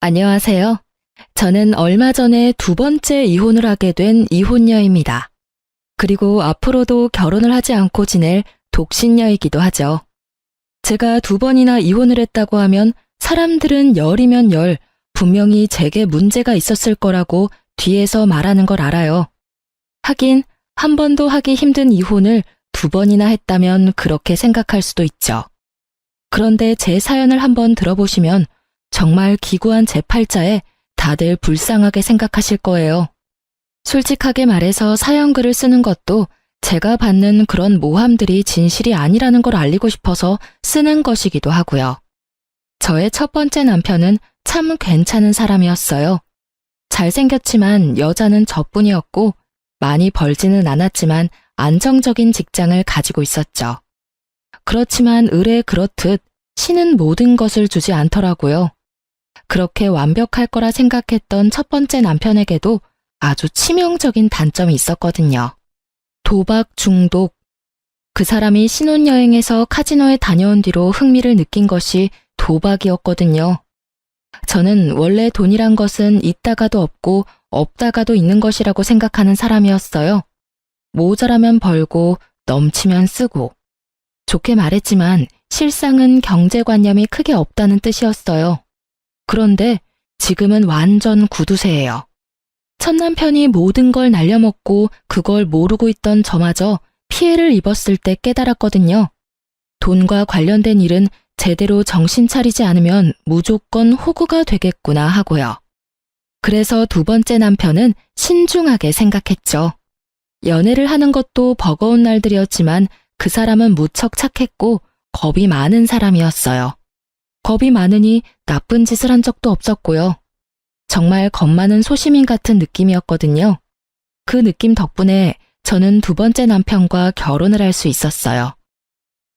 안녕하세요. 저는 얼마 전에 두 번째 이혼을 하게 된 이혼녀입니다. 그리고 앞으로도 결혼을 하지 않고 지낼 독신녀이기도 하죠. 제가 두 번이나 이혼을 했다고 하면 사람들은 열이면 열, 분명히 제게 문제가 있었을 거라고 뒤에서 말하는 걸 알아요. 하긴 한 번도 하기 힘든 이혼을 두 번이나 했다면 그렇게 생각할 수도 있죠. 그런데 제 사연을 한번 들어보시면 정말 기구한 제 팔자에 다들 불쌍하게 생각하실 거예요. 솔직하게 말해서 사연글을 쓰는 것도 제가 받는 그런 모함들이 진실이 아니라는 걸 알리고 싶어서 쓰는 것이기도 하고요. 저의 첫 번째 남편은 참 괜찮은 사람이었어요. 잘생겼지만 여자는 저뿐이었고 많이 벌지는 않았지만 안정적인 직장을 가지고 있었죠. 그렇지만 을에 그렇듯 신은 모든 것을 주지 않더라고요. 그렇게 완벽할 거라 생각했던 첫 번째 남편에게도 아주 치명적인 단점이 있었거든요. 도박 중독. 그 사람이 신혼여행에서 카지노에 다녀온 뒤로 흥미를 느낀 것이 도박이었거든요. 저는 원래 돈이란 것은 있다가도 없고 없다가도 있는 것이라고 생각하는 사람이었어요. 모자라면 벌고 넘치면 쓰고. 좋게 말했지만 실상은 경제관념이 크게 없다는 뜻이었어요. 그런데 지금은 완전 구두쇠예요. 첫 남편이 모든 걸 날려먹고 그걸 모르고 있던 저마저 피해를 입었을 때 깨달았거든요. 돈과 관련된 일은 제대로 정신 차리지 않으면 무조건 호구가 되겠구나 하고요. 그래서 두 번째 남편은 신중하게 생각했죠. 연애를 하는 것도 버거운 날들이었지만 그 사람은 무척 착했고 겁이 많은 사람이었어요. 겁이 많으니 나쁜 짓을 한 적도 없었고요. 정말 겁 많은 소시민 같은 느낌이었거든요. 그 느낌 덕분에 저는 두 번째 남편과 결혼을 할 수 있었어요.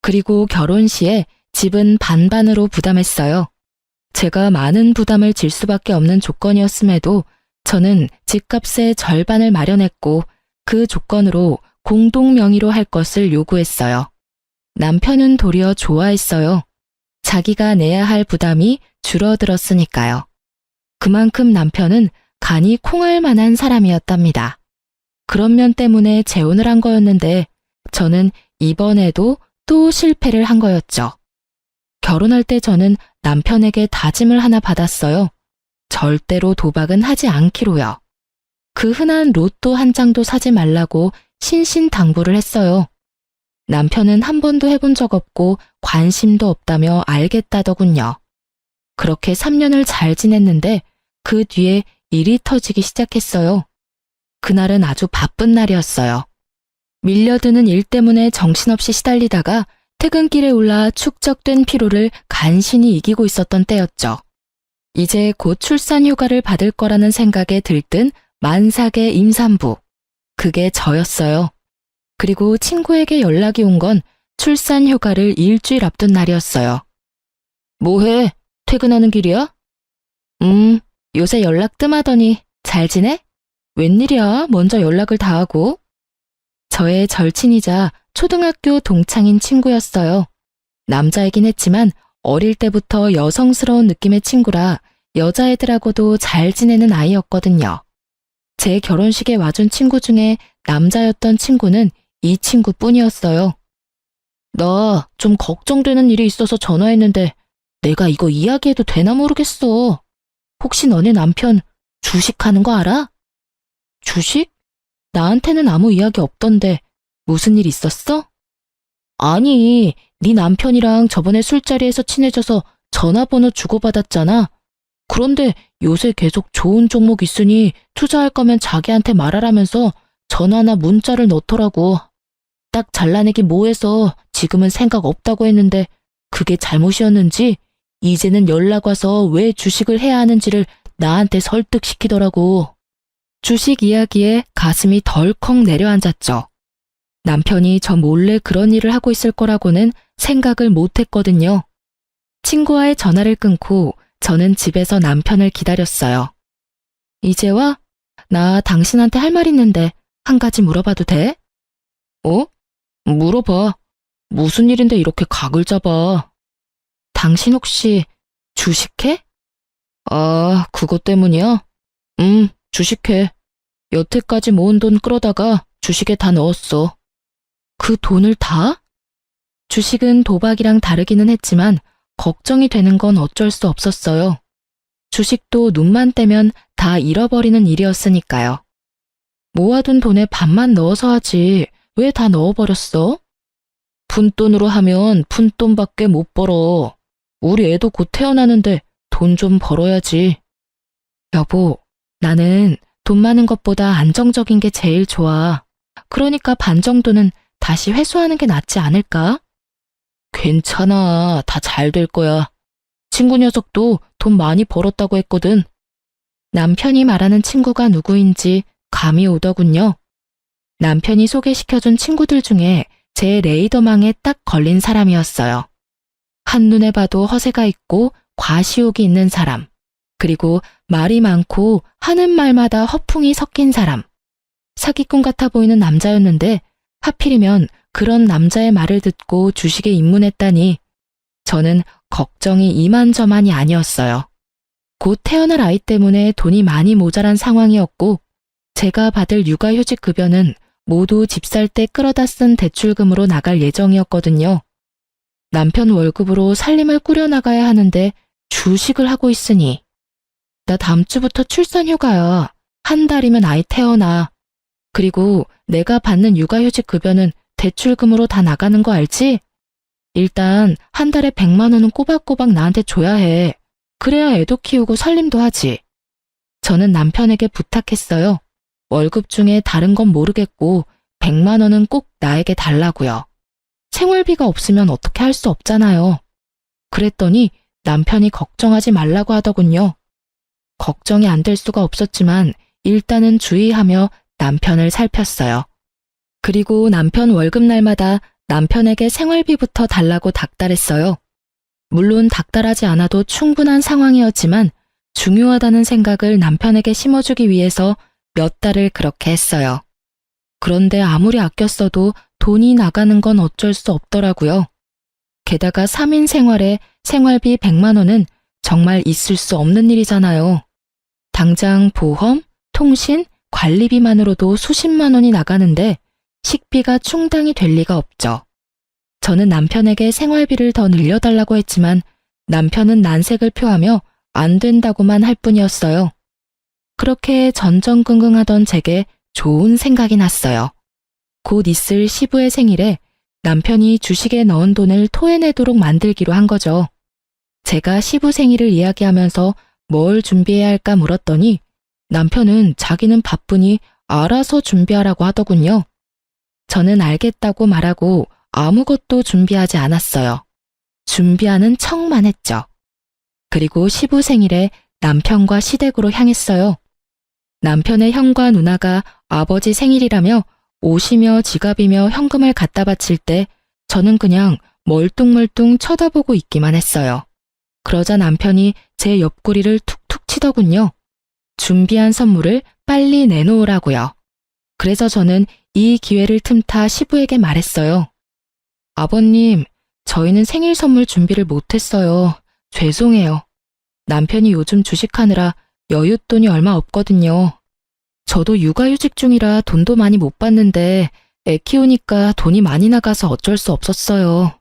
그리고 결혼 시에 집은 반반으로 부담했어요. 제가 많은 부담을 질 수밖에 없는 조건이었음에도 저는 집값의 절반을 마련했고 그 조건으로 공동 명의로 할 것을 요구했어요. 남편은 도리어 좋아했어요. 자기가 내야 할 부담이 줄어들었으니까요. 그만큼 남편은 간이 콩할 만한 사람이었답니다. 그런 면 때문에 재혼을 한 거였는데 저는 이번에도 또 실패를 한 거였죠. 결혼할 때 저는 남편에게 다짐을 하나 받았어요. 절대로 도박은 하지 않기로요. 그 흔한 로또 한 장도 사지 말라고 신신당부를 했어요. 남편은 한 번도 해본 적 없고 관심도 없다며 알겠다더군요. 그렇게 3년을 잘 지냈는데 그 뒤에 일이 터지기 시작했어요. 그날은 아주 바쁜 날이었어요. 밀려드는 일 때문에 정신없이 시달리다가 퇴근길에 올라 축적된 피로를 간신히 이기고 있었던 때였죠. 이제 곧 출산 휴가를 받을 거라는 생각에 들뜬 만삭의 임산부. 그게 저였어요. 그리고 친구에게 연락이 온 건 출산 휴가를 일주일 앞둔 날이었어요. 뭐해? 퇴근하는 길이야? 요새 연락 뜸하더니 잘 지내? 웬일이야? 먼저 연락을 다 하고. 저의 절친이자 초등학교 동창인 친구였어요. 남자이긴 했지만 어릴 때부터 여성스러운 느낌의 친구라 여자애들하고도 잘 지내는 아이였거든요. 제 결혼식에 와준 친구 중에 남자였던 친구는 이 친구뿐이었어요. 나 좀 걱정되는 일이 있어서 전화했는데 내가 이거 이야기해도 되나 모르겠어. 혹시 너네 남편 주식하는 거 알아? 주식? 나한테는 아무 이야기 없던데 무슨 일 있었어? 아니, 네 남편이랑 저번에 술자리에서 친해져서 전화번호 주고받았잖아. 그런데 요새 계속 좋은 종목 있으니 투자할 거면 자기한테 말하라면서 전화나 문자를 넣더라고. 딱 잘라내기 뭐해서 지금은 생각 없다고 했는데 그게 잘못이었는지 이제는 연락 와서 왜 주식을 해야 하는지를 나한테 설득시키더라고. 주식 이야기에 가슴이 덜컥 내려앉았죠. 남편이 저 몰래 그런 일을 하고 있을 거라고는 생각을 못 했거든요. 친구와의 전화를 끊고 저는 집에서 남편을 기다렸어요. 이제 와? 나 당신한테 할 말 있는데 한 가지 물어봐도 돼? 어? 물어봐. 무슨 일인데 이렇게 각을 잡아? 당신 혹시 주식해? 아, 그것 때문이야? 주식해. 여태까지 모은 돈 끌어다가 주식에 다 넣었어. 그 돈을 다? 주식은 도박이랑 다르기는 했지만 걱정이 되는 건 어쩔 수 없었어요. 주식도 눈만 떼면 다 잃어버리는 일이었으니까요. 모아둔 돈에 반만 넣어서 하지 왜 다 넣어버렸어? 푼돈으로 하면 푼돈밖에 못 벌어. 우리 애도 곧 태어나는데 돈 좀 벌어야지. 여보, 나는 돈 많은 것보다 안정적인 게 제일 좋아. 그러니까 반 정도는 다시 회수하는 게 낫지 않을까? 괜찮아. 다 잘 될 거야. 친구 녀석도 돈 많이 벌었다고 했거든. 남편이 말하는 친구가 누구인지 감이 오더군요. 남편이 소개시켜준 친구들 중에 제 레이더망에 딱 걸린 사람이었어요. 한눈에 봐도 허세가 있고 과시욕이 있는 사람, 그리고 말이 많고 하는 말마다 허풍이 섞인 사람. 사기꾼 같아 보이는 남자였는데 하필이면 그런 남자의 말을 듣고 주식에 입문했다니 저는 걱정이 이만저만이 아니었어요. 곧 태어날 아이 때문에 돈이 많이 모자란 상황이었고 제가 받을 육아휴직 급여는 모두 집 살 때 끌어다 쓴 대출금으로 나갈 예정이었거든요. 남편 월급으로 살림을 꾸려나가야 하는데 주식을 하고 있으니 나 다음 주부터 출산휴가야. 한 달이면 아이 태어나. 그리고 내가 받는 육아휴직 급여는 대출금으로 다 나가는 거 알지? 일단 한 달에 100만 원은 꼬박꼬박 나한테 줘야 해. 그래야 애도 키우고 살림도 하지. 저는 남편에게 부탁했어요. 월급 중에 다른 건 모르겠고 100만 원은 꼭 나에게 달라고요. 생활비가 없으면 어떻게 할 수 없잖아요. 그랬더니 남편이 걱정하지 말라고 하더군요. 걱정이 안 될 수가 없었지만 일단은 주의하며 남편을 살폈어요. 그리고 남편 월급날마다 남편에게 생활비부터 달라고 닥달했어요. 물론 닥달하지 않아도 충분한 상황이었지만 중요하다는 생각을 남편에게 심어주기 위해서 몇 달을 그렇게 했어요. 그런데 아무리 아껴 써도 돈이 나가는 건 어쩔 수 없더라고요. 게다가 3인 생활에 생활비 100만 원은 정말 있을 수 없는 일이잖아요. 당장 보험, 통신, 관리비만으로도 수십만 원이 나가는데 식비가 충당이 될 리가 없죠. 저는 남편에게 생활비를 더 늘려달라고 했지만 남편은 난색을 표하며 안 된다고만 할 뿐이었어요. 그렇게 전전긍긍하던 제게 좋은 생각이 났어요. 곧 있을 시부의 생일에 남편이 주식에 넣은 돈을 토해내도록 만들기로 한 거죠. 제가 시부 생일을 이야기하면서 뭘 준비해야 할까 물었더니 남편은 자기는 바쁘니 알아서 준비하라고 하더군요. 저는 알겠다고 말하고 아무것도 준비하지 않았어요. 준비하는 척만 했죠. 그리고 시부 생일에 남편과 시댁으로 향했어요. 남편의 형과 누나가 아버지 생일이라며 옷이며 지갑이며 현금을 갖다 바칠 때 저는 그냥 멀뚱멀뚱 쳐다보고 있기만 했어요. 그러자 남편이 제 옆구리를 툭툭 치더군요. 준비한 선물을 빨리 내놓으라고요. 그래서 저는 이 기회를 틈타 시부에게 말했어요. 아버님, 저희는 생일 선물 준비를 못했어요. 죄송해요. 남편이 요즘 주식하느라 여윳돈이 얼마 없거든요. 저도 육아휴직 중이라 돈도 많이 못 받는데 애 키우니까 돈이 많이 나가서 어쩔 수 없었어요.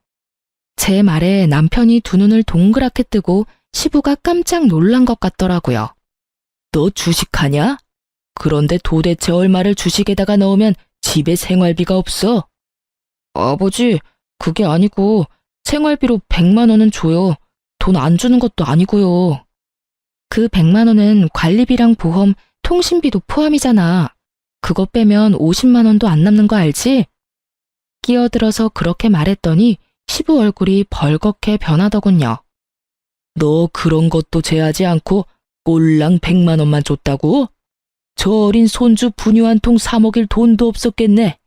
제 말에 남편이 두 눈을 동그랗게 뜨고 시부가 깜짝 놀란 것 같더라고요. 너 주식하냐? 그런데 도대체 얼마를 주식에다가 넣으면 집에 생활비가 없어? 아버지, 그게 아니고 생활비로 100만 원은 줘요. 돈 안 주는 것도 아니고요. 그 100만 원은 관리비랑 보험, 통신비도 포함이잖아. 그거 빼면 50만 원도 안 남는 거 알지? 끼어들어서 그렇게 말했더니 시부 얼굴이 벌겋게 변하더군요. 너 그런 것도 제하지 않고 꼴랑 100만 원만 줬다고? 저 어린 손주 분유 한 통 사 먹일 돈도 없었겠네.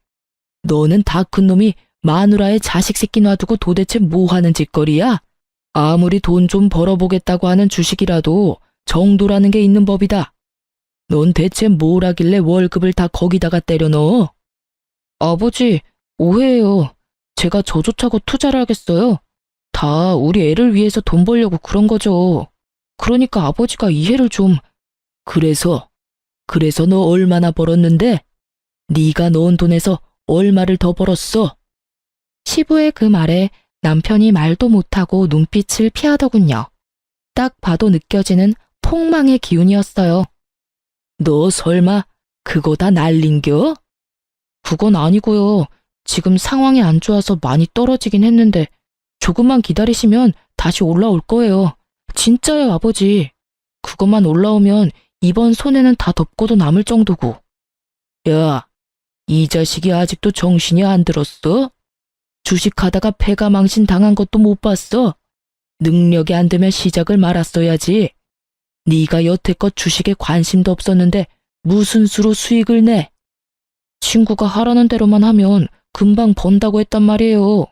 너는 다 큰 놈이 마누라의 자식 새끼 놔두고 도대체 뭐 하는 짓거리야? 아무리 돈 좀 벌어보겠다고 하는 주식이라도 정도라는 게 있는 법이다. 넌 대체 뭘 하길래 월급을 다 거기다가 때려 넣어? 아버지, 오해예요. 제가 저조차고 투자를 하겠어요. 다 우리 애를 위해서 돈 벌려고 그런 거죠. 그러니까 아버지가 이해를 좀... 그래서 너 얼마나 벌었는데? 네가 넣은 돈에서 얼마를 더 벌었어? 시부의 그 말에 남편이 말도 못하고 눈빛을 피하더군요. 딱 봐도 느껴지는 폭망의 기운이었어요. 너 설마 그거 다 날린겨? 그건 아니고요. 지금 상황이 안 좋아서 많이 떨어지긴 했는데 조금만 기다리시면 다시 올라올 거예요. 진짜요, 아버지. 그것만 올라오면 이번 손해는 다 덮고도 남을 정도고. 야, 이 자식이 아직도 정신이 안 들었어? 주식하다가 패가망신 당한 것도 못 봤어? 능력이 안 되면 시작을 말았어야지. 네가 여태껏 주식에 관심도 없었는데 무슨 수로 수익을 내? 친구가 하라는 대로만 하면 금방 번다고 했단 말이에요.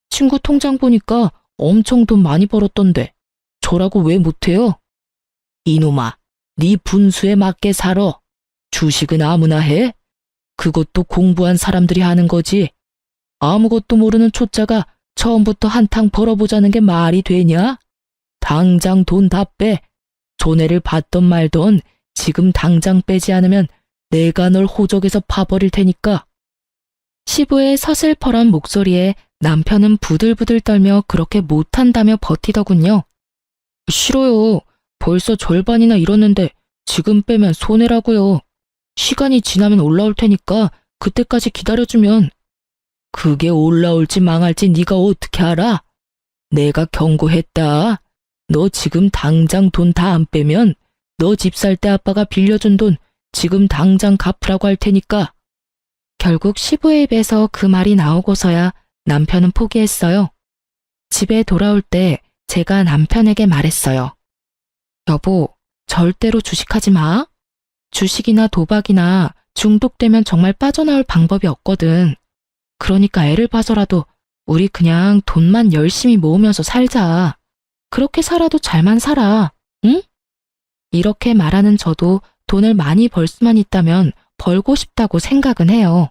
친구 통장 보니까 엄청 돈 많이 벌었던데 저라고 왜 못해요? 이놈아, 네 분수에 맞게 살아. 주식은 아무나 해? 그것도 공부한 사람들이 하는 거지. 아무것도 모르는 초짜가 처음부터 한탕 벌어보자는 게 말이 되냐? 당장 돈 다 빼. 손해를 봤던 말던 지금 당장 빼지 않으면 내가 널 호적에서 파버릴 테니까. 시부의 서슬퍼런 목소리에 남편은 부들부들 떨며 그렇게 못한다며 버티더군요. 싫어요. 벌써 절반이나 잃었는데 지금 빼면 손해라고요. 시간이 지나면 올라올 테니까 그때까지 기다려주면. 그게 올라올지 망할지 네가 어떻게 알아? 내가 경고했다. 너 지금 당장 돈 다 안 빼면 너 집 살 때 아빠가 빌려준 돈 지금 당장 갚으라고 할 테니까. 결국 시부의 입에서 그 말이 나오고서야 남편은 포기했어요. 집에 돌아올 때 제가 남편에게 말했어요. 여보, 절대로 주식하지 마. 주식이나 도박이나 중독되면 정말 빠져나올 방법이 없거든. 그러니까 애를 봐서라도 우리 그냥 돈만 열심히 모으면서 살자. 그렇게 살아도 잘만 살아. 응? 이렇게 말하는 저도 돈을 많이 벌 수만 있다면 벌고 싶다고 생각은 해요.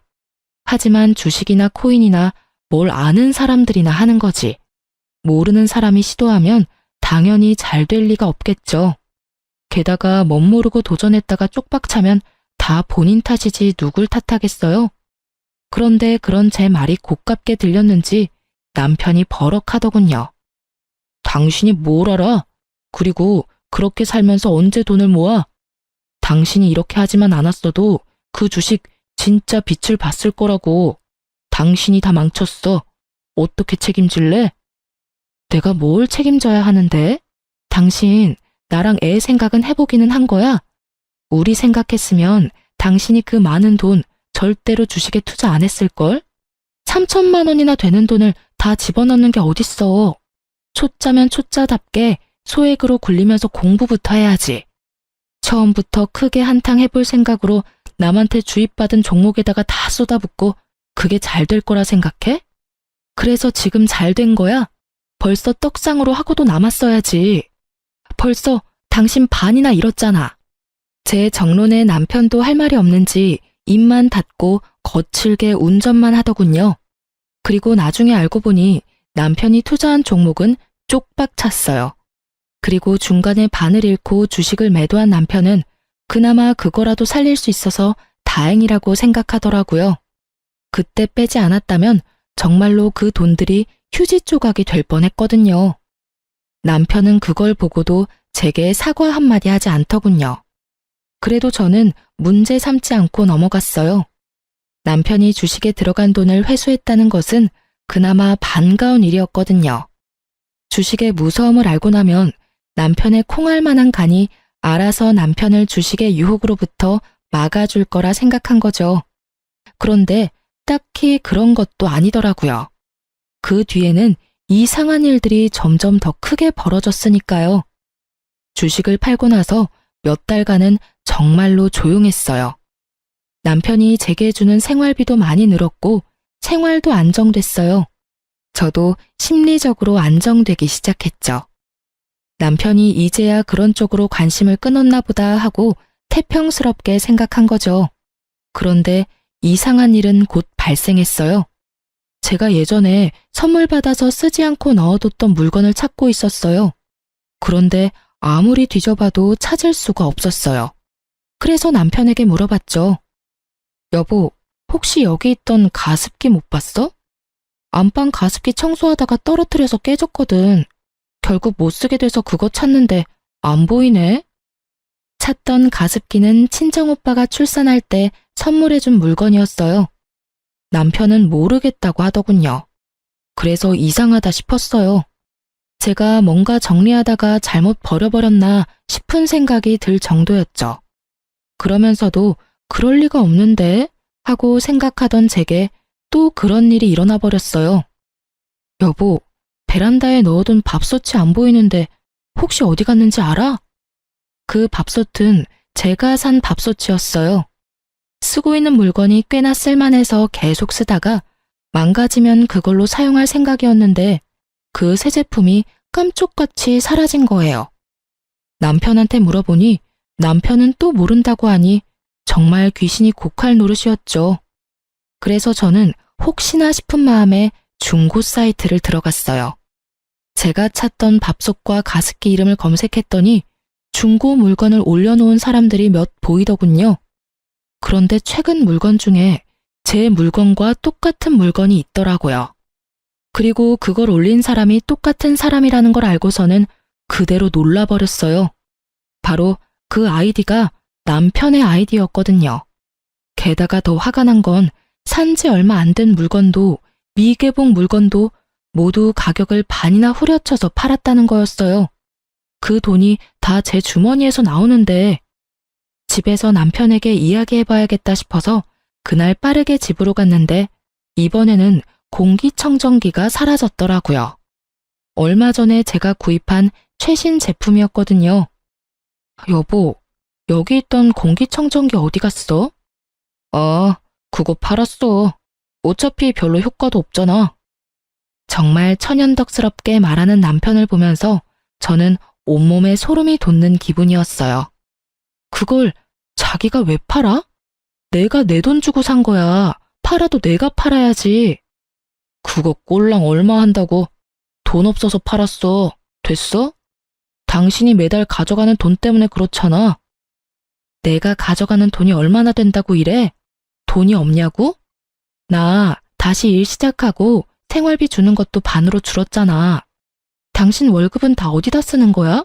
하지만 주식이나 코인이나 뭘 아는 사람들이나 하는 거지. 모르는 사람이 시도하면 당연히 잘 될 리가 없겠죠. 게다가 멋모르고 도전했다가 쪽박 차면 다 본인 탓이지 누굴 탓하겠어요? 그런데 그런 제 말이 고깝게 들렸는지 남편이 버럭하더군요. 당신이 뭘 알아? 그리고 그렇게 살면서 언제 돈을 모아? 당신이 이렇게 하지만 않았어도 그 주식 진짜 빛을 봤을 거라고. 당신이 다 망쳤어. 어떻게 책임질래? 내가 뭘 책임져야 하는데? 당신 나랑 애 생각은 해보기는 한 거야? 우리 생각했으면 당신이 그 많은 돈 절대로 주식에 투자 안 했을걸? 3천만 원이나 되는 돈을 다 집어넣는 게 어딨어. 초짜면 초짜답게 소액으로 굴리면서 공부부터 해야지. 처음부터 크게 한탕 해볼 생각으로 남한테 주입받은 종목에다가 다 쏟아붓고 그게 잘 될 거라 생각해? 그래서 지금 잘 된 거야? 벌써 떡상으로 하고도 남았어야지. 벌써 당신 반이나 잃었잖아. 제 정론에 남편도 할 말이 없는지 입만 닫고 거칠게 운전만 하더군요. 그리고 나중에 알고 보니 남편이 투자한 종목은 쪽박 찼어요. 그리고 중간에 반을 잃고 주식을 매도한 남편은 그나마 그거라도 살릴 수 있어서 다행이라고 생각하더라고요. 그때 빼지 않았다면 정말로 그 돈들이 휴지 조각이 될 뻔했거든요. 남편은 그걸 보고도 제게 사과 한마디 하지 않더군요. 그래도 저는 문제 삼지 않고 넘어갔어요. 남편이 주식에 들어간 돈을 회수했다는 것은 그나마 반가운 일이었거든요. 주식의 무서움을 알고 나면 남편의 콩알 만한 간이 알아서 남편을 주식의 유혹으로부터 막아줄 거라 생각한 거죠. 그런데 딱히 그런 것도 아니더라고요. 그 뒤에는 이상한 일들이 점점 더 크게 벌어졌으니까요. 주식을 팔고 나서 몇 달간은 정말로 조용했어요. 남편이 제게 주는 생활비도 많이 늘었고 생활도 안정됐어요. 저도 심리적으로 안정되기 시작했죠. 남편이 이제야 그런 쪽으로 관심을 끊었나 보다 하고 태평스럽게 생각한 거죠. 그런데 이상한 일은 곧 발생했어요. 제가 예전에 선물 받아서 쓰지 않고 넣어뒀던 물건을 찾고 있었어요. 그런데 아무리 뒤져봐도 찾을 수가 없었어요. 그래서 남편에게 물어봤죠. 여보, 혹시 여기 있던 가습기 못 봤어? 안방 가습기 청소하다가 떨어뜨려서 깨졌거든. 결국 못 쓰게 돼서 그거 찾는데 안 보이네. 찾던 가습기는 친정오빠가 출산할 때 선물해준 물건이었어요. 남편은 모르겠다고 하더군요. 그래서 이상하다 싶었어요. 제가 뭔가 정리하다가 잘못 버려버렸나 싶은 생각이 들 정도였죠. 그러면서도 그럴 리가 없는데 하고 생각하던 제게 또 그런 일이 일어나 버렸어요. 여보, 베란다에 넣어둔 밥솥이 안 보이는데 혹시 어디 갔는지 알아? 그 밥솥은 제가 산 밥솥이었어요. 쓰고 있는 물건이 꽤나 쓸만해서 계속 쓰다가 망가지면 그걸로 사용할 생각이었는데 그 새 제품이 깜쪽같이 사라진 거예요. 남편한테 물어보니 남편은 또 모른다고 하니 정말 귀신이 곡할 노릇이었죠. 그래서 저는 혹시나 싶은 마음에 중고 사이트를 들어갔어요. 제가 찾던 밥솥과 가습기 이름을 검색했더니 중고 물건을 올려놓은 사람들이 몇 보이더군요. 그런데 최근 물건 중에 제 물건과 똑같은 물건이 있더라고요. 그리고 그걸 올린 사람이 똑같은 사람이라는 걸 알고서는 그대로 놀라버렸어요. 바로 그 아이디가 남편의 아이디였거든요. 게다가 더 화가 난 건 산지 얼마 안 된 물건도 미개봉 물건도 모두 가격을 반이나 후려쳐서 팔았다는 거였어요. 그 돈이 다 제 주머니에서 나오는데 집에서 남편에게 이야기해봐야겠다 싶어서 그날 빠르게 집으로 갔는데 이번에는 공기청정기가 사라졌더라고요. 얼마 전에 제가 구입한 최신 제품이었거든요. 여보, 여기 있던 공기청정기 어디 갔어? 아, 그거 팔았어. 어차피 별로 효과도 없잖아. 정말 천연덕스럽게 말하는 남편을 보면서 저는 온몸에 소름이 돋는 기분이었어요. 그걸 자기가 왜 팔아? 내가 내 돈 주고 산 거야. 팔아도 내가 팔아야지. 그거 꼴랑 얼마 한다고? 돈 없어서 팔았어. 됐어? 당신이 매달 가져가는 돈 때문에 그렇잖아. 내가 가져가는 돈이 얼마나 된다고 이래? 돈이 없냐고? 나 다시 일 시작하고 생활비 주는 것도 반으로 줄었잖아. 당신 월급은 다 어디다 쓰는 거야?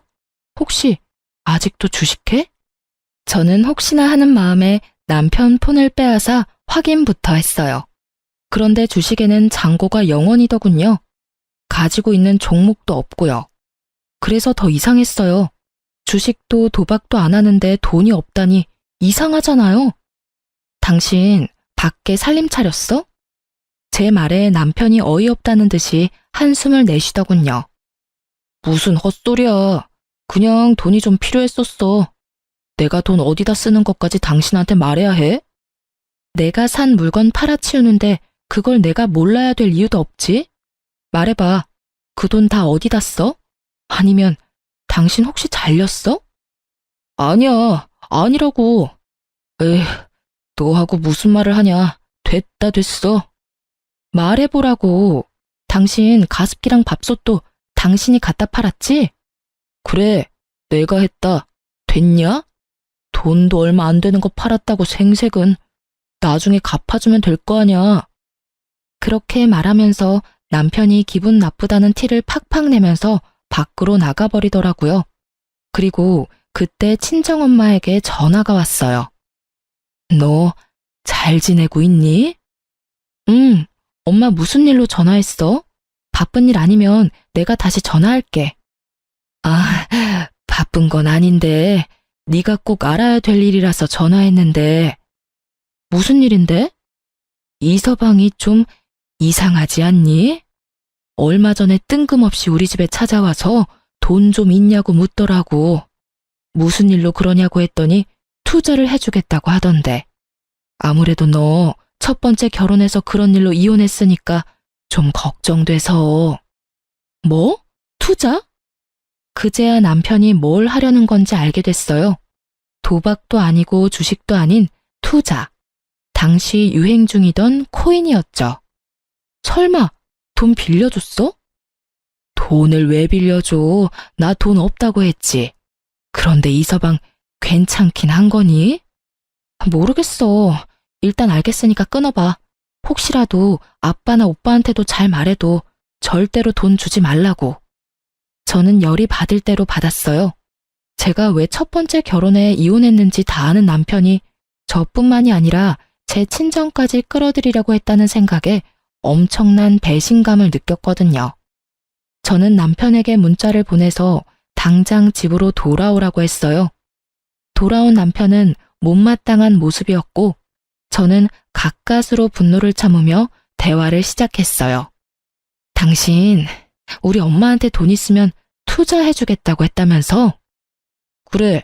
혹시 아직도 주식해? 저는 혹시나 하는 마음에 남편 폰을 빼앗아 확인부터 했어요. 그런데 주식에는 잔고가 0원이더군요. 가지고 있는 종목도 없고요. 그래서 더 이상했어요. 주식도 도박도 안 하는데 돈이 없다니 이상하잖아요. 당신 밖에 살림 차렸어? 제 말에 남편이 어이없다는 듯이 한숨을 내쉬더군요. 무슨 헛소리야. 그냥 돈이 좀 필요했었어. 내가 돈 어디다 쓰는 것까지 당신한테 말해야 해? 내가 산 물건 팔아치우는데 그걸 내가 몰라야 될 이유도 없지? 말해봐. 그 돈 다 어디다 써? 아니면 당신 혹시 잘렸어? 아니야, 아니라고. 에휴, 너하고 무슨 말을 하냐. 됐다 됐어. 말해보라고. 당신 가습기랑 밥솥도 당신이 갖다 팔았지? 그래, 내가 했다. 됐냐? 돈도 얼마 안 되는 거 팔았다고 생색은. 나중에 갚아주면 될 거 아냐. 그렇게 말하면서 남편이 기분 나쁘다는 티를 팍팍 내면서 밖으로 나가버리더라고요. 그리고 그때 친정엄마에게 전화가 왔어요. 너 잘 지내고 있니? 응, 엄마 무슨 일로 전화했어? 바쁜 일 아니면 내가 다시 전화할게. 아, 바쁜 건 아닌데 네가 꼭 알아야 될 일이라서 전화했는데. 무슨 일인데? 이 서방이 좀 이상하지 않니? 얼마 전에 뜬금없이 우리 집에 찾아와서 돈 좀 있냐고 묻더라고. 무슨 일로 그러냐고 했더니 투자를 해주겠다고 하던데. 아무래도 너 첫 번째 결혼해서 그런 일로 이혼했으니까 좀 걱정돼서. 뭐? 투자? 그제야 남편이 뭘 하려는 건지 알게 됐어요. 도박도 아니고 주식도 아닌 투자. 당시 유행 중이던 코인이었죠. 설마 돈 빌려줬어? 돈을 왜 빌려줘? 나 돈 없다고 했지. 그런데 이 서방 괜찮긴 한 거니? 모르겠어. 일단 알겠으니까 끊어봐. 혹시라도 아빠나 오빠한테도 잘 말해도 절대로 돈 주지 말라고. 저는 열이 받을 대로 받았어요. 제가 왜 첫 번째 결혼에 이혼했는지 다 아는 남편이 저뿐만이 아니라 제 친정까지 끌어들이려고 했다는 생각에 엄청난 배신감을 느꼈거든요. 저는 남편에게 문자를 보내서 당장 집으로 돌아오라고 했어요. 돌아온 남편은 못마땅한 모습이었고 저는 가까스로 분노를 참으며 대화를 시작했어요. 당신, 우리 엄마한테 돈 있으면 투자해주겠다고 했다면서? 그래,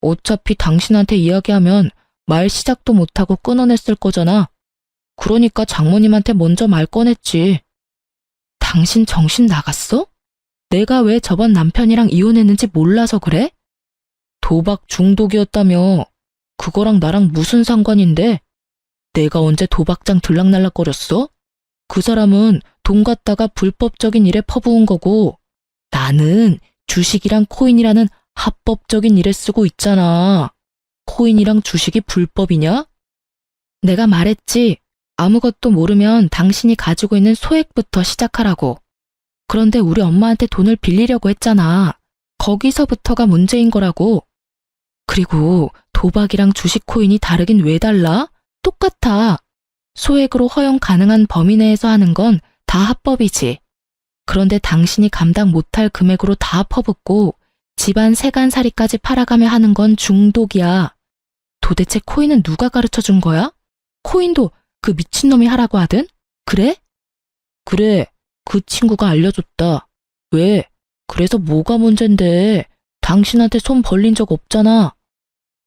어차피 당신한테 이야기하면 말 시작도 못하고 끊어냈을 거잖아. 그러니까 장모님한테 먼저 말 꺼냈지. 당신 정신 나갔어? 내가 왜 저번 남편이랑 이혼했는지 몰라서 그래? 도박 중독이었다며. 그거랑 나랑 무슨 상관인데? 내가 언제 도박장 들락날락거렸어? 그 사람은 돈 갖다가 불법적인 일에 퍼부은 거고 나는 주식이랑 코인이라는 합법적인 일에 쓰고 있잖아. 코인이랑 주식이 불법이냐? 내가 말했지. 아무것도 모르면 당신이 가지고 있는 소액부터 시작하라고. 그런데 우리 엄마한테 돈을 빌리려고 했잖아. 거기서부터가 문제인 거라고. 그리고 도박이랑 주식 코인이 다르긴 왜 달라? 똑같아. 소액으로 허용 가능한 범위 내에서 하는 건 다 합법이지. 그런데 당신이 감당 못할 금액으로 다 퍼붓고 집안 세간살이까지 팔아가며 하는 건 중독이야. 도대체 코인은 누가 가르쳐 준 거야? 코인도 그 미친놈이 하라고 하든? 그래? 그래, 그 친구가 알려줬다. 왜? 그래서 뭐가 문젠데? 당신한테 손 벌린 적 없잖아.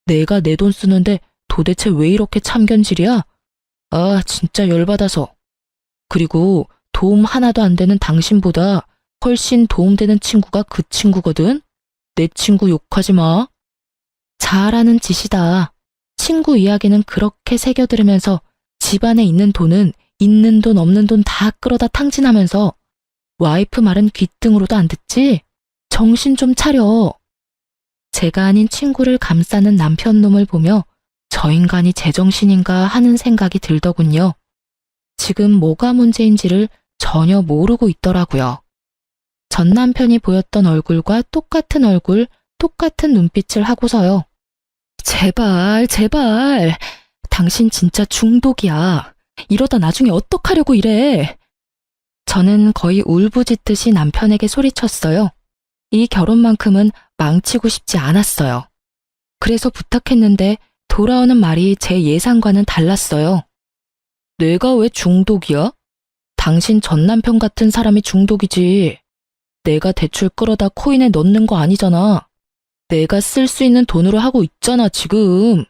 내가 내 돈 쓰는데 도대체 왜 이렇게 참견질이야? 아, 진짜 열받아서. 그리고 도움 하나도 안 되는 당신보다 훨씬 도움되는 친구가 그 친구거든? 내 친구 욕하지 마. 잘하는 짓이다. 친구 이야기는 그렇게 새겨 들으면서 집안에 있는 돈은 있는 돈 없는 돈 다 끌어다 탕진하면서 와이프 말은 귓등으로도 안 듣지? 정신 좀 차려. 제가 아닌 친구를 감싸는 남편 놈을 보며 저 인간이 제정신인가 하는 생각이 들더군요. 지금 뭐가 문제인지를 전혀 모르고 있더라고요. 전 남편이 보였던 얼굴과 똑같은 얼굴, 똑같은 눈빛을 하고서요. 제발, 제발. 당신 진짜 중독이야. 이러다 나중에 어떡하려고 이래. 저는 거의 울부짖듯이 남편에게 소리쳤어요. 이 결혼만큼은 망치고 싶지 않았어요. 그래서 부탁했는데 돌아오는 말이 제 예상과는 달랐어요. 내가 왜 중독이야? 당신 전 남편 같은 사람이 중독이지. 내가 대출 끌어다 코인에 넣는 거 아니잖아. 내가 쓸 수 있는 돈으로 하고 있잖아, 지금.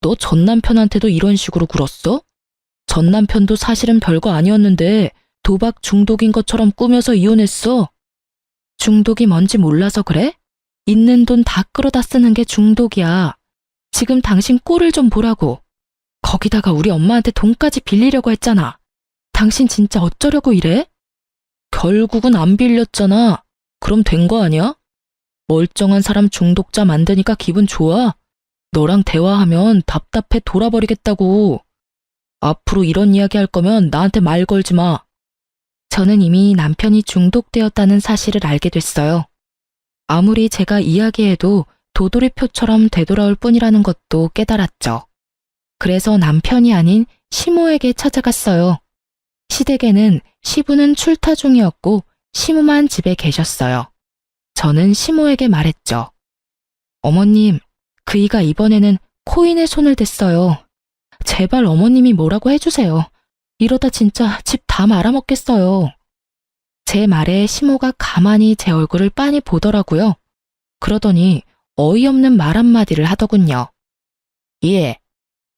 너 전 남편한테도 이런 식으로 굴었어? 전 남편도 사실은 별거 아니었는데 도박 중독인 것처럼 꾸며서 이혼했어. 중독이 뭔지 몰라서 그래? 있는 돈 다 끌어다 쓰는 게 중독이야. 지금 당신 꼴을 좀 보라고. 거기다가 우리 엄마한테 돈까지 빌리려고 했잖아. 당신 진짜 어쩌려고 이래? 결국은 안 빌렸잖아. 그럼 된 거 아니야? 멀쩡한 사람 중독자 만드니까 기분 좋아? 너랑 대화하면 답답해 돌아버리겠다고. 앞으로 이런 이야기 할 거면 나한테 말 걸지 마. 저는 이미 남편이 중독되었다는 사실을 알게 됐어요. 아무리 제가 이야기해도 도돌이표처럼 되돌아올 뿐이라는 것도 깨달았죠. 그래서 남편이 아닌 시모에게 찾아갔어요. 시댁에는 시부는 출타 중이었고 시모만 집에 계셨어요. 저는 시모에게 말했죠. 어머님, 그이가 이번에는 코인에 손을 댔어요. 제발 어머님이 뭐라고 해주세요. 이러다 진짜 집 다 말아먹겠어요. 제 말에 시모가 가만히 제 얼굴을 빤히 보더라고요. 그러더니 어이없는 말 한마디를 하더군요. 예,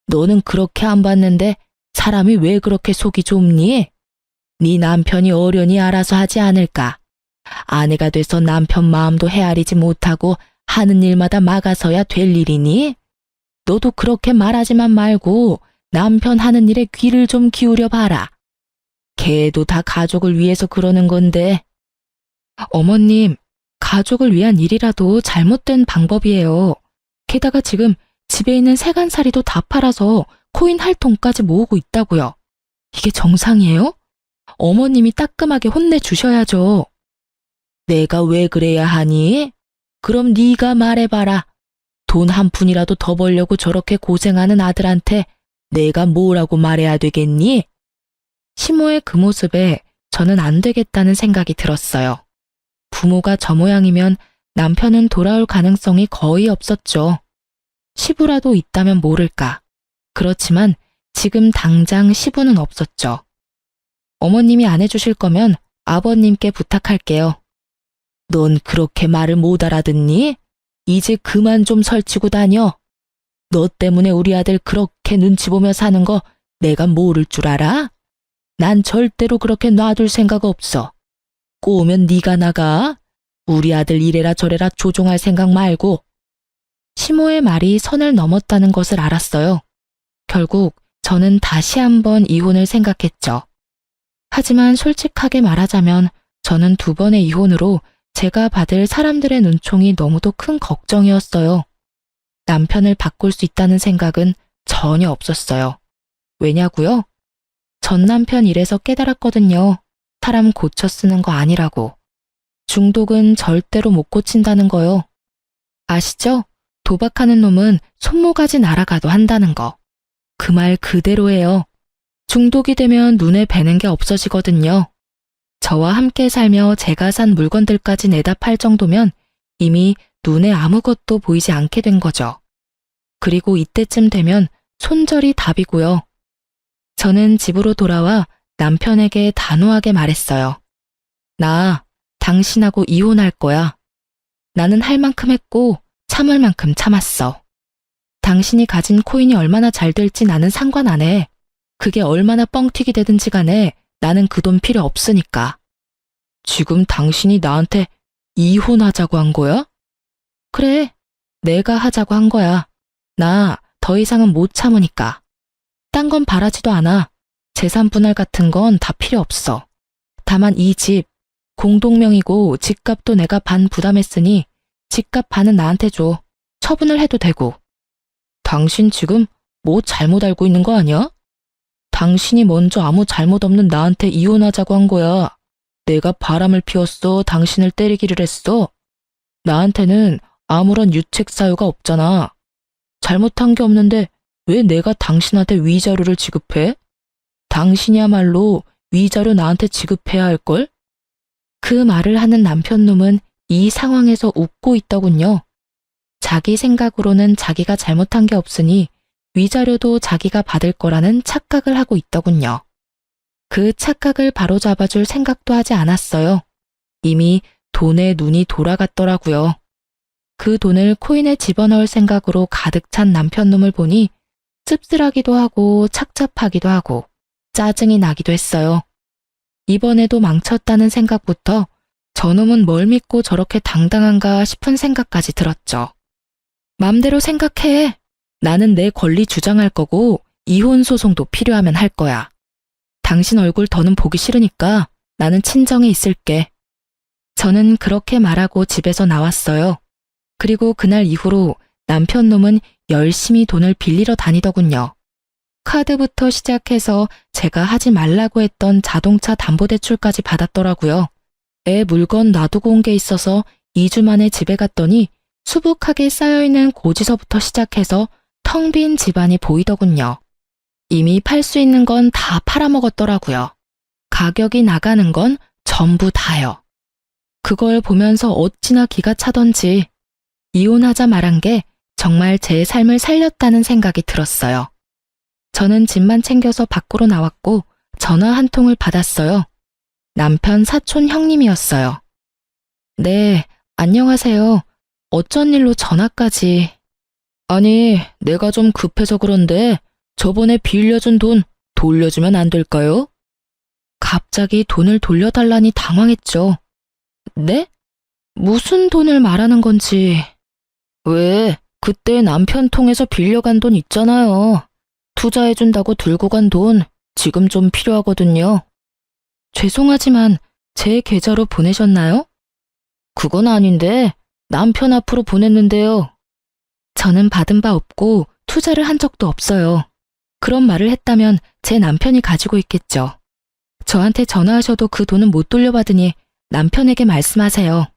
너는 그렇게 안 봤는데 사람이 왜 그렇게 속이 좁니? 네 남편이 어련히 알아서 하지 않을까? 아내가 돼서 남편 마음도 헤아리지 못하고 하는 일마다 막아서야 될 일이니? 너도 그렇게 말하지만 말고 남편 하는 일에 귀를 좀 기울여 봐라. 걔도 다 가족을 위해서 그러는 건데. 어머님, 가족을 위한 일이라도 잘못된 방법이에요. 게다가 지금 집에 있는 세간살이도 다 팔아서 코인 할 돈까지 모으고 있다고요. 이게 정상이에요? 어머님이 따끔하게 혼내주셔야죠. 내가 왜 그래야 하니? 그럼 네가 말해봐라. 돈 한 푼이라도 더 벌려고 저렇게 고생하는 아들한테 내가 뭐라고 말해야 되겠니? 시모의 그 모습에 저는 안 되겠다는 생각이 들었어요. 부모가 저 모양이면 남편은 돌아올 가능성이 거의 없었죠. 시부라도 있다면 모를까. 그렇지만 지금 당장 시부는 없었죠. 어머님이 안 해주실 거면 아버님께 부탁할게요. 넌 그렇게 말을 못 알아듣니? 이제 그만 좀 설치고 다녀. 너 때문에 우리 아들 그렇게 눈치 보며 사는 거 내가 모를 줄 알아? 난 절대로 그렇게 놔둘 생각 없어. 꼬우면 네가 나가. 우리 아들 이래라 저래라 조종할 생각 말고. 시모의 말이 선을 넘었다는 것을 알았어요. 결국 저는 다시 한번 이혼을 생각했죠. 하지만 솔직하게 말하자면 저는 2번의 이혼으로 제가 받을 사람들의 눈총이 너무도 큰 걱정이었어요. 남편을 바꿀 수 있다는 생각은 전혀 없었어요. 왜냐고요? 전 남편 일에서 깨달았거든요. 사람 고쳐 쓰는 거 아니라고. 중독은 절대로 못 고친다는 거요. 아시죠? 도박하는 놈은 손모가지 날아가도 한다는 거. 그 말 그대로예요. 중독이 되면 눈에 뵈는 게 없어지거든요. 저와 함께 살며 제가 산 물건들까지 내다 팔 정도면 이미 눈에 아무것도 보이지 않게 된 거죠. 그리고 이때쯤 되면 손절이 답이고요. 저는 집으로 돌아와 남편에게 단호하게 말했어요. 나 당신하고 이혼할 거야. 나는 할 만큼 했고 참을 만큼 참았어. 당신이 가진 코인이 얼마나 잘 될지 나는 상관 안 해. 그게 얼마나 뻥튀기 되든지 간에 나는 그 돈 필요 없으니까. 지금 당신이 나한테 이혼하자고 한 거야? 그래, 내가 하자고 한 거야. 나 더 이상은 못 참으니까. 딴 건 바라지도 않아. 재산 분할 같은 건 다 필요 없어. 다만 이 집, 공동명의고 집값도 내가 반 부담했으니 집값 반은 나한테 줘. 처분을 해도 되고. 당신 지금 뭐 잘못 알고 있는 거 아니야? 당신이 먼저 아무 잘못 없는 나한테 이혼하자고 한 거야. 내가 바람을 피웠어. 당신을 때리기를 했어. 나한테는 아무런 유책 사유가 없잖아. 잘못한 게 없는데 왜 내가 당신한테 위자료를 지급해? 당신이야말로 위자료 나한테 지급해야 할걸? 그 말을 하는 남편놈은 이 상황에서 웃고 있더군요. 자기 생각으로는 자기가 잘못한 게 없으니 위자료도 자기가 받을 거라는 착각을 하고 있더군요. 그 착각을 바로잡아줄 생각도 하지 않았어요. 이미 돈에 눈이 돌아갔더라고요. 그 돈을 코인에 집어넣을 생각으로 가득 찬 남편놈을 보니 씁쓸하기도 하고 착잡하기도 하고 짜증이 나기도 했어요. 이번에도 망쳤다는 생각부터 저놈은 뭘 믿고 저렇게 당당한가 싶은 생각까지 들었죠. 맘대로 생각해. 나는 내 권리 주장할 거고 이혼 소송도 필요하면 할 거야. 당신 얼굴 더는 보기 싫으니까 나는 친정에 있을게. 저는 그렇게 말하고 집에서 나왔어요. 그리고 그날 이후로 남편놈은 열심히 돈을 빌리러 다니더군요. 카드부터 시작해서 제가 하지 말라고 했던 자동차 담보대출까지 받았더라고요. 애 물건 놔두고 온 게 있어서 2주 만에 집에 갔더니 수북하게 쌓여있는 고지서부터 시작해서 텅 빈 집안이 보이더군요. 이미 팔 수 있는 건 다 팔아먹었더라고요. 가격이 나가는 건 전부 다요. 그걸 보면서 어찌나 기가 차던지 이혼하자 말한 게 정말 제 삶을 살렸다는 생각이 들었어요. 저는 집만 챙겨서 밖으로 나왔고 전화 한 통을 받았어요. 남편 사촌 형님이었어요. 네, 안녕하세요. 어쩐 일로 전화까지. 아니, 내가 좀 급해서 그런데 저번에 빌려준 돈 돌려주면 안 될까요? 갑자기 돈을 돌려달라니 당황했죠. 네? 무슨 돈을 말하는 건지. 왜? 그때 남편 통해서 빌려간 돈 있잖아요. 투자해준다고 들고 간 돈 지금 좀 필요하거든요. 죄송하지만 제 계좌로 보내셨나요? 그건 아닌데 남편 앞으로 보냈는데요. 저는 받은 바 없고 투자를 한 적도 없어요. 그런 말을 했다면 제 남편이 가지고 있겠죠. 저한테 전화하셔도 그 돈은 못 돌려받으니 남편에게 말씀하세요.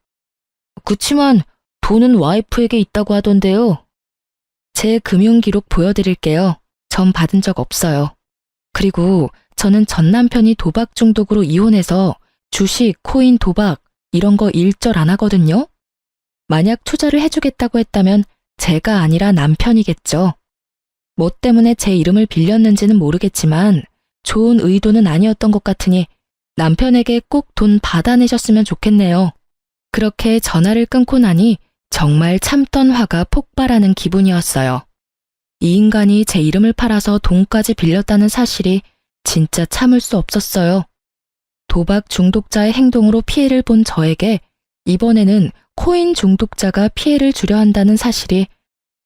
그치만 돈은 와이프에게 있다고 하던데요. 제 금융기록 보여드릴게요. 전 받은 적 없어요. 그리고 저는 전 남편이 도박 중독으로 이혼해서 주식, 코인, 도박 이런 거 일절 안 하거든요. 만약 투자를 해주겠다고 했다면 제가 아니라 남편이겠죠. 뭐 때문에 제 이름을 빌렸는지는 모르겠지만 좋은 의도는 아니었던 것 같으니 남편에게 꼭 돈 받아내셨으면 좋겠네요. 그렇게 전화를 끊고 나니 정말 참던 화가 폭발하는 기분이었어요. 이 인간이 제 이름을 팔아서 돈까지 빌렸다는 사실이 진짜 참을 수 없었어요. 도박 중독자의 행동으로 피해를 본 저에게 이번에는 코인 중독자가 피해를 주려 한다는 사실이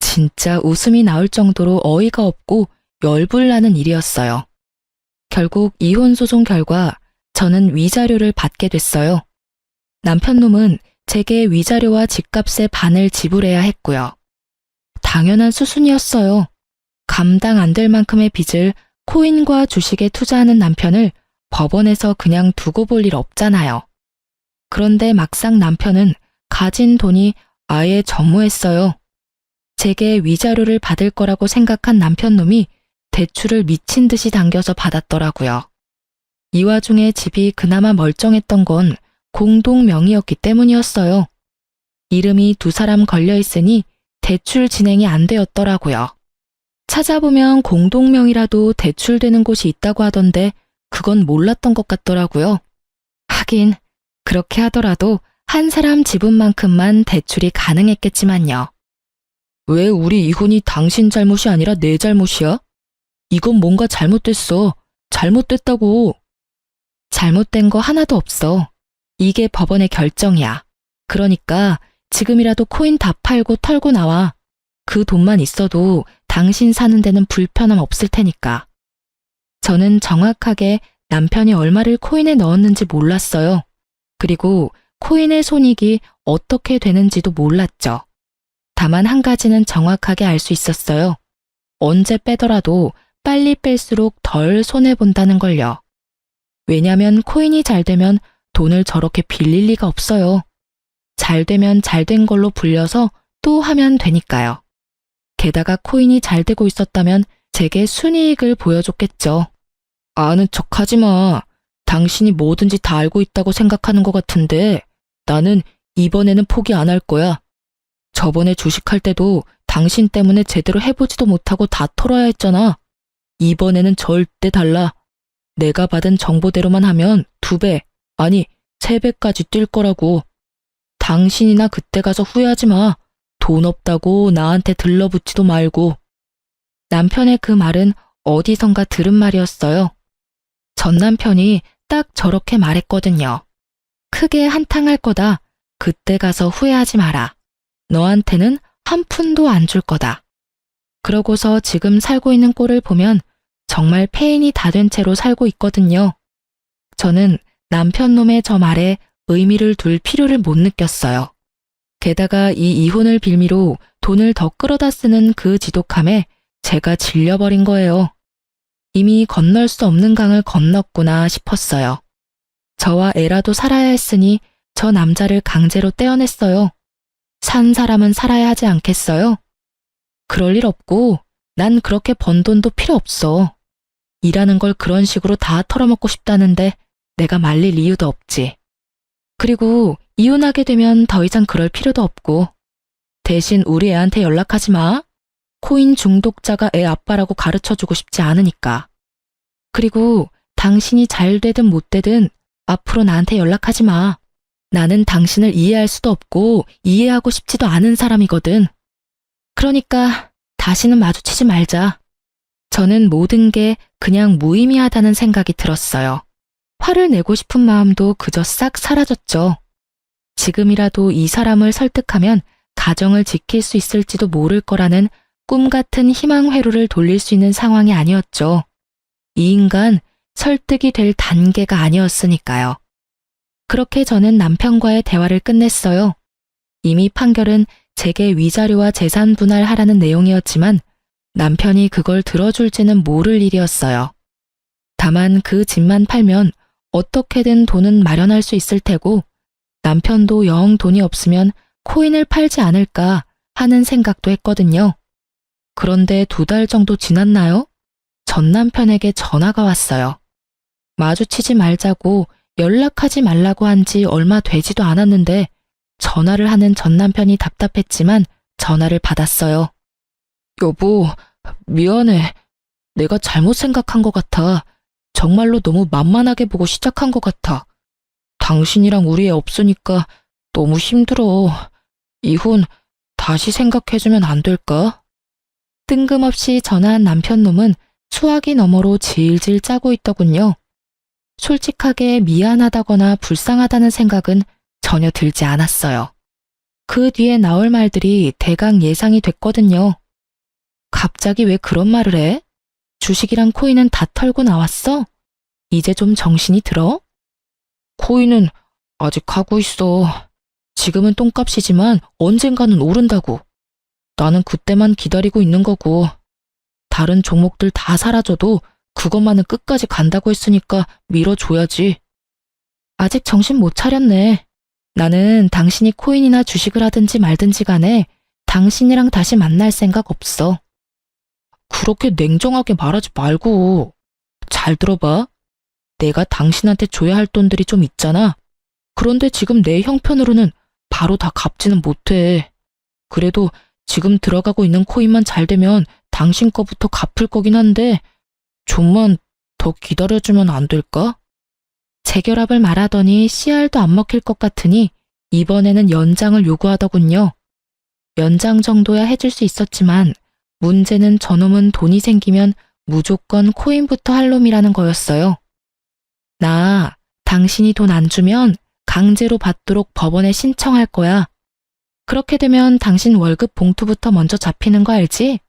진짜 웃음이 나올 정도로 어이가 없고 열불나는 일이었어요. 결국 이혼 소송 결과 저는 위자료를 받게 됐어요. 남편 놈은 제게 위자료와 집값의 반을 지불해야 했고요. 당연한 수순이었어요. 감당 안 될 만큼의 빚을 코인과 주식에 투자하는 남편을 법원에서 그냥 두고 볼 일 없잖아요. 그런데 막상 남편은 가진 돈이 아예 전무했어요. 제게 위자료를 받을 거라고 생각한 남편 놈이 대출을 미친 듯이 당겨서 받았더라고요. 이 와중에 집이 그나마 멀쩡했던 건 공동 명의였기 때문이었어요. 이름이 두 사람 걸려 있으니 대출 진행이 안 되었더라고요. 찾아보면 공동 명의라도 대출되는 곳이 있다고 하던데 그건 몰랐던 것 같더라고요. 하긴 그렇게 하더라도 한 사람 지분만큼만 대출이 가능했겠지만요. 왜 우리 이혼이 당신 잘못이 아니라 내 잘못이야? 이건 뭔가 잘못됐어. 잘못됐다고. 잘못된 거 하나도 없어. 이게 법원의 결정이야. 그러니까 지금이라도 코인 다 팔고 털고 나와. 그 돈만 있어도 당신 사는 데는 불편함 없을 테니까. 저는 정확하게 남편이 얼마를 코인에 넣었는지 몰랐어요. 그리고 코인의 손익이 어떻게 되는지도 몰랐죠. 다만 한 가지는 정확하게 알 수 있었어요. 언제 빼더라도 빨리 뺄수록 덜 손해본다는 걸요. 왜냐면 코인이 잘 되면 돈을 저렇게 빌릴 리가 없어요. 잘 되면 잘 된 걸로 불려서 또 하면 되니까요. 게다가 코인이 잘 되고 있었다면 제게 순이익을 보여줬겠죠. 아는 척 하지 마. 당신이 뭐든지 다 알고 있다고 생각하는 것 같은데 나는 이번에는 포기 안 할 거야. 저번에 주식할 때도 당신 때문에 제대로 해보지도 못하고 다 털어야 했잖아. 이번에는 절대 달라. 내가 받은 정보대로만 하면 2배, 아니 3배까지 뛸 거라고. 당신이나 그때 가서 후회하지 마. 돈 없다고 나한테 들러붙지도 말고. 남편의 그 말은 어디선가 들은 말이었어요. 전 남편이 딱 저렇게 말했거든요. 크게 한탕할 거다. 그때 가서 후회하지 마라. 너한테는 한 푼도 안 줄 거다. 그러고서 지금 살고 있는 꼴을 보면 정말 폐인이 다 된 채로 살고 있거든요. 저는 남편 놈의 저 말에 의미를 둘 필요를 못 느꼈어요. 게다가 이 이혼을 빌미로 돈을 더 끌어다 쓰는 그 지독함에 제가 질려버린 거예요. 이미 건널 수 없는 강을 건넜구나 싶었어요. 저와 애라도 살아야 했으니 저 남자를 강제로 떼어냈어요. 산 사람은 살아야 하지 않겠어요? 그럴 일 없고 난 그렇게 번 돈도 필요 없어. 일하는 걸 그런 식으로 다 털어먹고 싶다는데 내가 말릴 이유도 없지. 그리고 이혼하게 되면 더 이상 그럴 필요도 없고 대신 우리 애한테 연락하지 마. 코인 중독자가 애 아빠라고 가르쳐주고 싶지 않으니까. 그리고 당신이 잘 되든 못 되든 앞으로 나한테 연락하지 마. 나는 당신을 이해할 수도 없고 이해하고 싶지도 않은 사람이거든. 그러니까 다시는 마주치지 말자. 저는 모든 게 그냥 무의미하다는 생각이 들었어요. 화를 내고 싶은 마음도 그저 싹 사라졌죠. 지금이라도 이 사람을 설득하면 가정을 지킬 수 있을지도 모를 거라는 꿈 같은 희망 회로를 돌릴 수 있는 상황이 아니었죠. 이 인간 설득이 될 단계가 아니었으니까요. 그렇게 저는 남편과의 대화를 끝냈어요. 이미 판결은 제게 위자료와 재산 분할하라는 내용이었지만 남편이 그걸 들어줄지는 모를 일이었어요. 다만 그 집만 팔면 어떻게든 돈은 마련할 수 있을 테고 남편도 영 돈이 없으면 코인을 팔지 않을까 하는 생각도 했거든요. 그런데 2달 정도 지났나요? 전 남편에게 전화가 왔어요. 마주치지 말자고 연락하지 말라고 한 지 얼마 되지도 않았는데 전화를 하는 전 남편이 답답했지만 전화를 받았어요. 여보, 미안해. 내가 잘못 생각한 것 같아. 정말로 너무 만만하게 보고 시작한 것 같아. 당신이랑 우리 애 없으니까 너무 힘들어. 이혼 다시 생각해주면 안 될까? 뜬금없이 전화한 남편 놈은 수화기 너머로 질질 짜고 있더군요. 솔직하게 미안하다거나 불쌍하다는 생각은 전혀 들지 않았어요. 그 뒤에 나올 말들이 대강 예상이 됐거든요. 갑자기 왜 그런 말을 해? 주식이랑 코인은 다 털고 나왔어? 이제 좀 정신이 들어? 코인은 아직 하고 있어. 지금은 똥값이지만 언젠가는 오른다고. 나는 그때만 기다리고 있는 거고. 다른 종목들 다 사라져도 그것만은 끝까지 간다고 했으니까 밀어줘야지. 아직 정신 못 차렸네. 나는 당신이 코인이나 주식을 하든지 말든지 간에 당신이랑 다시 만날 생각 없어. 그렇게 냉정하게 말하지 말고. 잘 들어봐. 내가 당신한테 줘야 할 돈들이 좀 있잖아. 그런데 지금 내 형편으로는 바로 다 갚지는 못해. 그래도 지금 들어가고 있는 코인만 잘 되면 당신 거부터 갚을 거긴 한데 좀만 더 기다려주면 안 될까? 재결합을 말하더니 씨알도 안 먹힐 것 같으니 이번에는 연장을 요구하더군요. 연장 정도야 해줄 수 있었지만 문제는 저놈은 돈이 생기면 무조건 코인부터 할 놈이라는 거였어요. 나 당신이 돈 안 주면 강제로 받도록 법원에 신청할 거야. 그렇게 되면 당신 월급 봉투부터 먼저 잡히는 거 알지?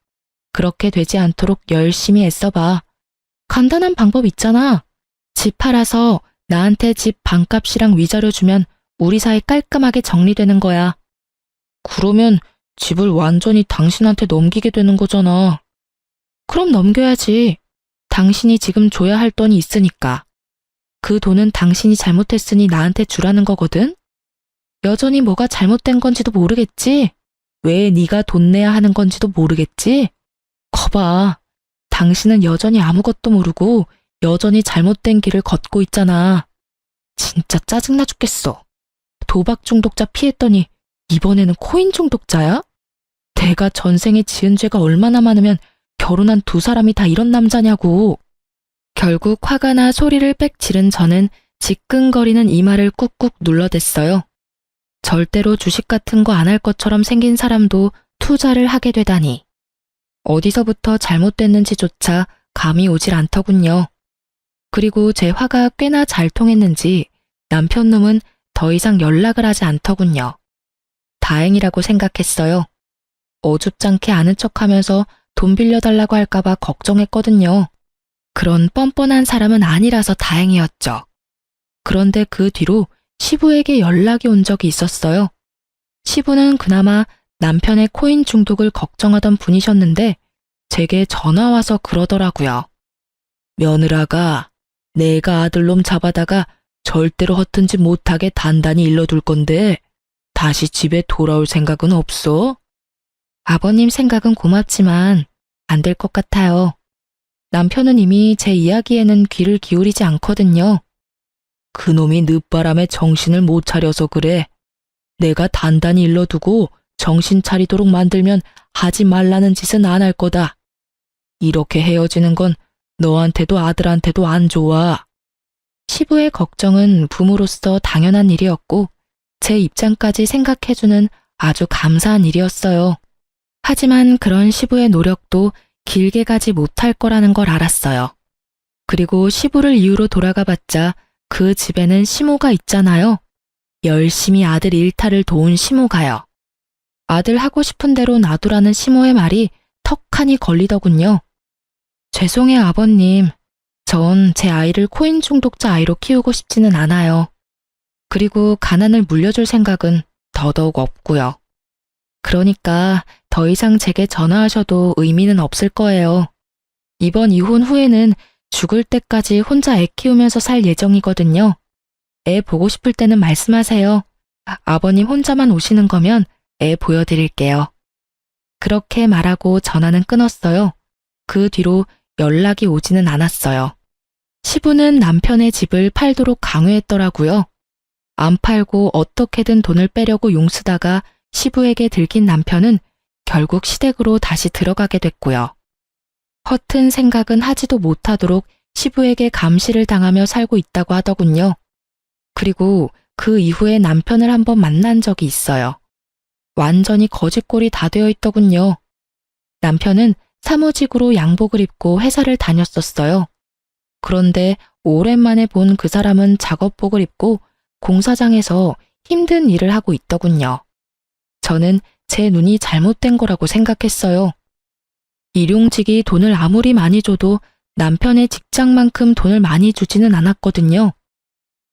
그렇게 되지 않도록 열심히 애써봐. 간단한 방법 있잖아. 집 팔아서 나한테 집 반값이랑 위자료 주면 우리 사이 깔끔하게 정리되는 거야. 그러면 집을 완전히 당신한테 넘기게 되는 거잖아. 그럼 넘겨야지. 당신이 지금 줘야 할 돈이 있으니까. 그 돈은 당신이 잘못했으니 나한테 주라는 거거든? 여전히 뭐가 잘못된 건지도 모르겠지? 왜 네가 돈 내야 하는 건지도 모르겠지? 거봐. 당신은 여전히 아무것도 모르고 여전히 잘못된 길을 걷고 있잖아. 진짜 짜증나 죽겠어. 도박 중독자 피했더니 이번에는 코인 중독자야? 내가 전생에 지은 죄가 얼마나 많으면 결혼한 2사람이 다 이런 남자냐고. 결국 화가 나 소리를 빽 지른 저는 지끈거리는 이마를 꾹꾹 눌러댔어요. 절대로 주식 같은 거 안 할 것처럼 생긴 사람도 투자를 하게 되다니. 어디서부터 잘못됐는지조차 감이 오질 않더군요. 그리고 제 화가 꽤나 잘 통했는지 남편 놈은 더 이상 연락을 하지 않더군요. 다행이라고 생각했어요. 어줍잖게 아는 척하면서 돈 빌려달라고 할까봐 걱정했거든요. 그런 뻔뻔한 사람은 아니라서 다행이었죠. 그런데 그 뒤로 시부에게 연락이 온 적이 있었어요. 시부는 그나마 남편의 코인 중독을 걱정하던 분이셨는데 제게 전화 와서 그러더라고요. 며느라가 내가 아들놈 잡아다가 절대로 허튼 짓 못하게 단단히 일러둘 건데 다시 집에 돌아올 생각은 없어? 아버님 생각은 고맙지만 안 될 것 같아요. 남편은 이미 제 이야기에는 귀를 기울이지 않거든요. 그놈이 늦바람에 정신을 못 차려서 그래. 내가 단단히 일러두고 정신 차리도록 만들면 하지 말라는 짓은 안 할 거다. 이렇게 헤어지는 건 너한테도 아들한테도 안 좋아. 시부의 걱정은 부모로서 당연한 일이었고 제 입장까지 생각해주는 아주 감사한 일이었어요. 하지만 그런 시부의 노력도 길게 가지 못할 거라는 걸 알았어요. 그리고 시부를 이유로 돌아가봤자 그 집에는 시모가 있잖아요. 열심히 아들 일탈을 도운 시모가요. 아들 하고 싶은 대로 놔두라는 시모의 말이 턱하니 걸리더군요. 죄송해요, 아버님. 전 제 아이를 코인 중독자 아이로 키우고 싶지는 않아요. 그리고 가난을 물려줄 생각은 더더욱 없고요. 그러니까 더 이상 제게 전화하셔도 의미는 없을 거예요. 이번 이혼 후에는 죽을 때까지 혼자 애 키우면서 살 예정이거든요. 애 보고 싶을 때는 말씀하세요. 아버님 혼자만 오시는 거면 애 보여드릴게요. 그렇게 말하고 전화는 끊었어요. 그 뒤로 연락이 오지는 않았어요. 시부는 남편의 집을 팔도록 강요했더라고요. 안 팔고 어떻게든 돈을 빼려고 용쓰다가 시부에게 들킨 남편은 결국 시댁으로 다시 들어가게 됐고요. 허튼 생각은 하지도 못하도록 시부에게 감시를 당하며 살고 있다고 하더군요. 그리고 그 이후에 남편을 한번 만난 적이 있어요. 완전히 거짓골이 다 되어 있더군요. 남편은 사무직으로 양복을 입고 회사를 다녔었어요. 그런데 오랜만에 본 그 사람은 작업복을 입고 공사장에서 힘든 일을 하고 있더군요. 저는 제 눈이 잘못된 거라고 생각했어요. 일용직이 돈을 아무리 많이 줘도 남편의 직장만큼 돈을 많이 주지는 않았거든요.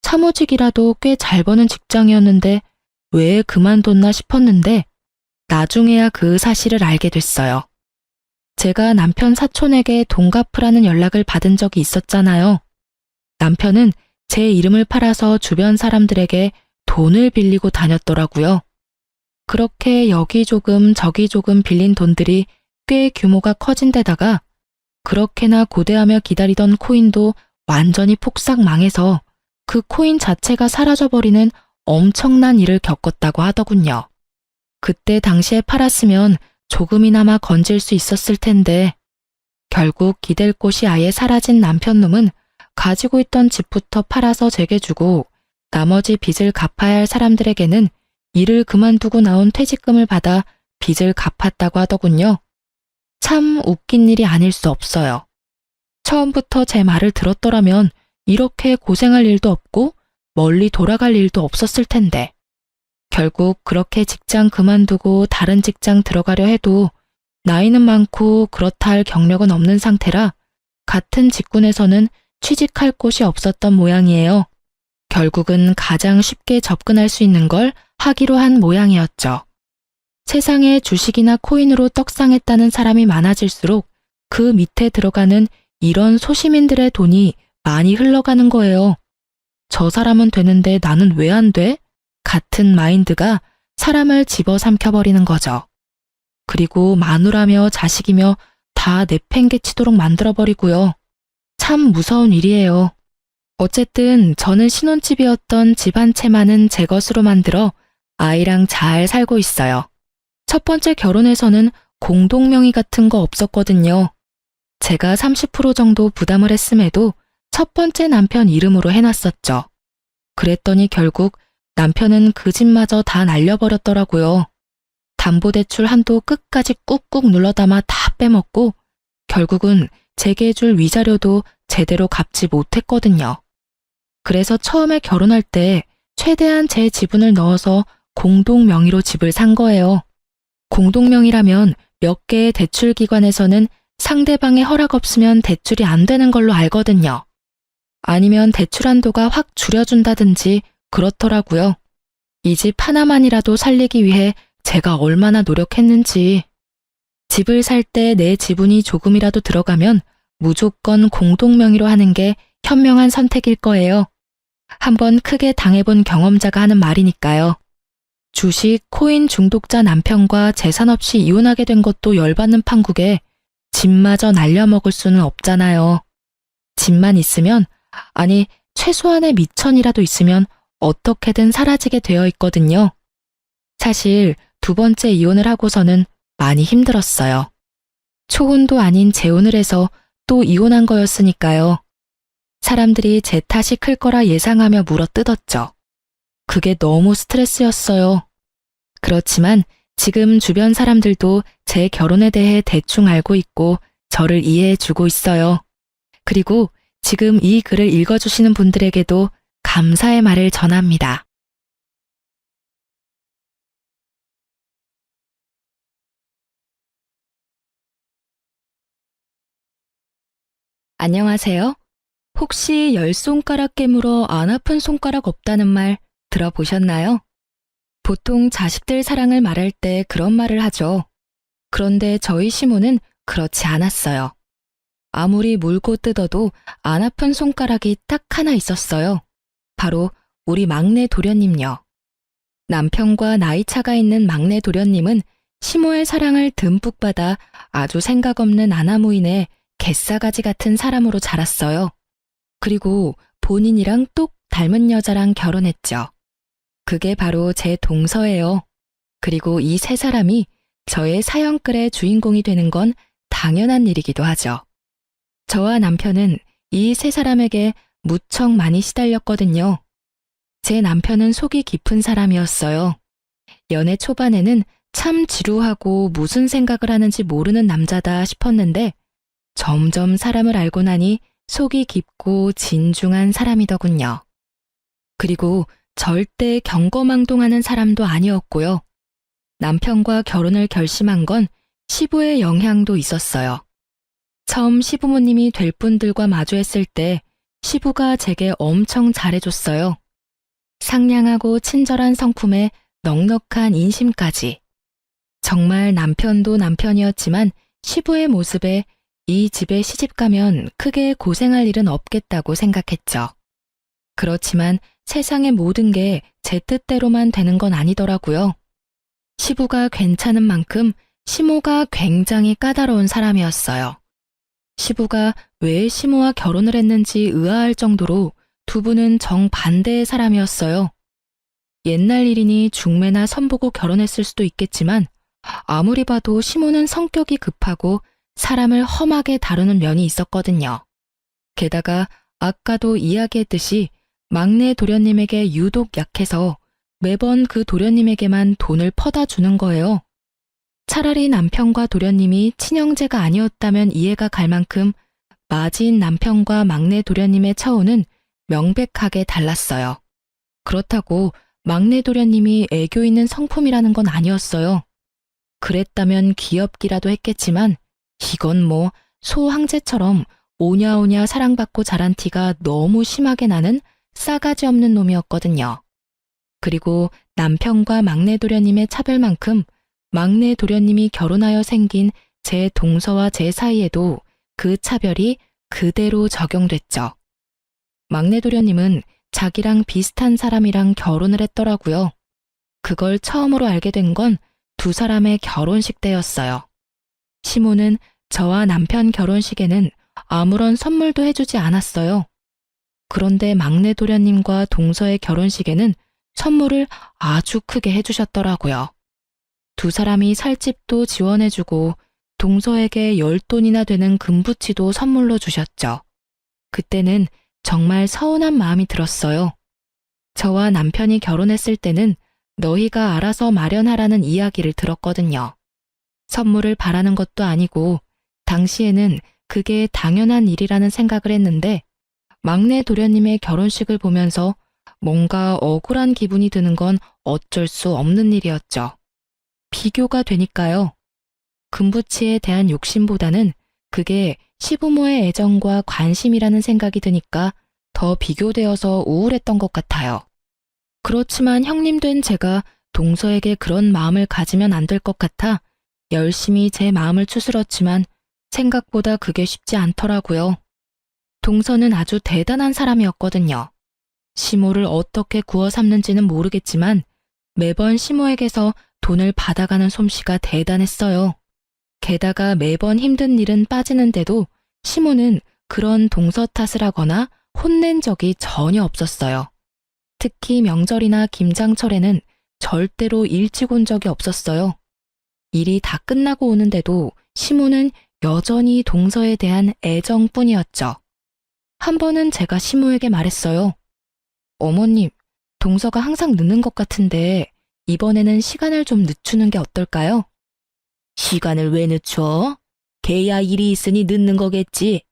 사무직이라도 꽤 잘 버는 직장이었는데 왜 그만뒀나 싶었는데 나중에야 그 사실을 알게 됐어요. 제가 남편 사촌에게 돈 갚으라는 연락을 받은 적이 있었잖아요. 남편은 제 이름을 팔아서 주변 사람들에게 돈을 빌리고 다녔더라고요. 그렇게 여기 조금 저기 조금 빌린 돈들이 꽤 규모가 커진 데다가 그렇게나 고대하며 기다리던 코인도 완전히 폭삭 망해서 그 코인 자체가 사라져버리는 엄청난 일을 겪었다고 하더군요. 그때 당시에 팔았으면 조금이나마 건질 수 있었을 텐데 결국 기댈 곳이 아예 사라진 남편놈은 가지고 있던 집부터 팔아서 제게 주고 나머지 빚을 갚아야 할 사람들에게는 일을 그만두고 나온 퇴직금을 받아 빚을 갚았다고 하더군요. 참 웃긴 일이 아닐 수 없어요. 처음부터 제 말을 들었더라면 이렇게 고생할 일도 없고 멀리 돌아갈 일도 없었을 텐데 결국 그렇게 직장 그만두고 다른 직장 들어가려 해도 나이는 많고 그렇다 할 경력은 없는 상태라 같은 직군에서는 취직할 곳이 없었던 모양이에요. 결국은 가장 쉽게 접근할 수 있는 걸 하기로 한 모양이었죠. 세상에 주식이나 코인으로 떡상했다는 사람이 많아질수록 그 밑에 들어가는 이런 소시민들의 돈이 많이 흘러가는 거예요. 저 사람은 되는데 나는 왜 안 돼? 같은 마인드가 사람을 집어삼켜버리는 거죠. 그리고 마누라며 자식이며 다 내팽개치도록 만들어버리고요. 참 무서운 일이에요. 어쨌든 저는 신혼집이었던 집 한 채만은 제 것으로 만들어 아이랑 잘 살고 있어요. 첫 번째 결혼에서는 공동명의 같은 거 없었거든요. 제가 30% 정도 부담을 했음에도 첫 번째 남편 이름으로 해놨었죠. 그랬더니 결국 남편은 그 집마저 다 날려버렸더라고요. 담보대출 한도 끝까지 꾹꾹 눌러담아 다 빼먹고 결국은 제게 줄 위자료도 제대로 갚지 못했거든요. 그래서 처음에 결혼할 때 최대한 제 지분을 넣어서 공동명의로 집을 산 거예요. 공동명의라면 몇 개의 대출기관에서는 상대방의 허락 없으면 대출이 안 되는 걸로 알거든요. 아니면 대출 한도가 확 줄여준다든지 그렇더라고요. 이 집 하나만이라도 살리기 위해 제가 얼마나 노력했는지. 집을 살 때 내 지분이 조금이라도 들어가면 무조건 공동명의로 하는 게 현명한 선택일 거예요. 한번 크게 당해본 경험자가 하는 말이니까요. 주식, 코인 중독자 남편과 재산 없이 이혼하게 된 것도 열받는 판국에 집마저 날려먹을 수는 없잖아요. 집만 있으면, 아니 최소한의 미천이라도 있으면 어떻게든 사라지게 되어 있거든요. 사실 두 번째 이혼을 하고서는 많이 힘들었어요. 초혼도 아닌 재혼을 해서 또 이혼한 거였으니까요. 사람들이 제 탓이 클 거라 예상하며 물어뜯었죠. 그게 너무 스트레스였어요. 그렇지만 지금 주변 사람들도 제 결혼에 대해 대충 알고 있고 저를 이해해 주고 있어요. 그리고 지금 이 글을 읽어주시는 분들에게도 감사의 말을 전합니다. 안녕하세요. 혹시 열 손가락 깨물어 안 아픈 손가락 없다는 말 들어보셨나요? 보통 자식들 사랑을 말할 때 그런 말을 하죠. 그런데 저희 시모는 그렇지 않았어요. 아무리 물고 뜯어도 안 아픈 손가락이 딱 하나 있었어요. 바로 우리 막내 도련님요. 남편과 나이 차가 있는 막내 도련님은 시모의 사랑을 듬뿍 받아 아주 생각 없는 아나무인의 갯사가지 같은 사람으로 자랐어요. 그리고 본인이랑 똑 닮은 여자랑 결혼했죠. 그게 바로 제 동서예요. 그리고 이 세 사람이 저의 사연글의 주인공이 되는 건 당연한 일이기도 하죠. 저와 남편은 이 세 사람에게 무척 많이 시달렸거든요. 제 남편은 속이 깊은 사람이었어요. 연애 초반에는 참 지루하고 무슨 생각을 하는지 모르는 남자다 싶었는데 점점 사람을 알고 나니 속이 깊고 진중한 사람이더군요. 그리고 절대 경거망동하는 사람도 아니었고요. 남편과 결혼을 결심한 건 시부의 영향도 있었어요. 처음 시부모님이 될 분들과 마주했을 때 시부가 제게 엄청 잘해줬어요. 상냥하고 친절한 성품에 넉넉한 인심까지. 정말 남편도 남편이었지만 시부의 모습에 이 집에 시집가면 크게 고생할 일은 없겠다고 생각했죠. 그렇지만 세상의 모든 게 제 뜻대로만 되는 건 아니더라고요. 시부가 괜찮은 만큼 시모가 굉장히 까다로운 사람이었어요. 시부가 왜 시모와 결혼을 했는지 의아할 정도로 두 분은 정반대의 사람이었어요. 옛날 일이니 중매나 선보고 결혼했을 수도 있겠지만 아무리 봐도 시모는 성격이 급하고 사람을 험하게 다루는 면이 있었거든요. 게다가 아까도 이야기했듯이 막내 도련님에게 유독 약해서 매번 그 도련님에게만 돈을 퍼다 주는 거예요. 차라리 남편과 도련님이 친형제가 아니었다면 이해가 갈 만큼 맞이인 남편과 막내 도련님의 처우는 명백하게 달랐어요. 그렇다고 막내 도련님이 애교 있는 성품이라는 건 아니었어요. 그랬다면 귀엽기라도 했겠지만 이건 뭐 소 황제처럼 오냐오냐 사랑받고 자란 티가 너무 심하게 나는 싸가지 없는 놈이었거든요. 그리고 남편과 막내 도련님의 차별만큼 막내 도련님이 결혼하여 생긴 제 동서와 제 사이에도 그 차별이 그대로 적용됐죠. 막내 도련님은 자기랑 비슷한 사람이랑 결혼을 했더라고요. 그걸 처음으로 알게 된 건 두 사람의 결혼식 때였어요. 시모는 저와 남편 결혼식에는 아무런 선물도 해주지 않았어요. 그런데 막내 도련님과 동서의 결혼식에는 선물을 아주 크게 해주셨더라고요. 두 사람이 살집도 지원해주고 동서에게 10돈이나 되는 금부치도 선물로 주셨죠. 그때는 정말 서운한 마음이 들었어요. 저와 남편이 결혼했을 때는 너희가 알아서 마련하라는 이야기를 들었거든요. 선물을 바라는 것도 아니고 당시에는 그게 당연한 일이라는 생각을 했는데 막내 도련님의 결혼식을 보면서 뭔가 억울한 기분이 드는 건 어쩔 수 없는 일이었죠. 비교가 되니까요. 금부치에 대한 욕심보다는 그게 시부모의 애정과 관심이라는 생각이 드니까 더 비교되어서 우울했던 것 같아요. 그렇지만 형님 된 제가 동서에게 그런 마음을 가지면 안 될 것 같아 열심히 제 마음을 추스렀지만 생각보다 그게 쉽지 않더라고요. 동서는 아주 대단한 사람이었거든요. 시모를 어떻게 구워 삼는지는 모르겠지만 매번 시모에게서 돈을 받아가는 솜씨가 대단했어요. 게다가 매번 힘든 일은 빠지는데도 시모는 그런 동서 탓을 하거나 혼낸 적이 전혀 없었어요. 특히 명절이나 김장철에는 절대로 일찍 온 적이 없었어요. 일이 다 끝나고 오는데도 시모는 여전히 동서에 대한 애정뿐이었죠. 한 번은 제가 시모에게 말했어요. 어머님, 동서가 항상 늦는 것 같은데 이번에는 시간을 좀 늦추는 게 어떨까요? 시간을 왜 늦춰? 걔야 일이 있으니 늦는 거겠지.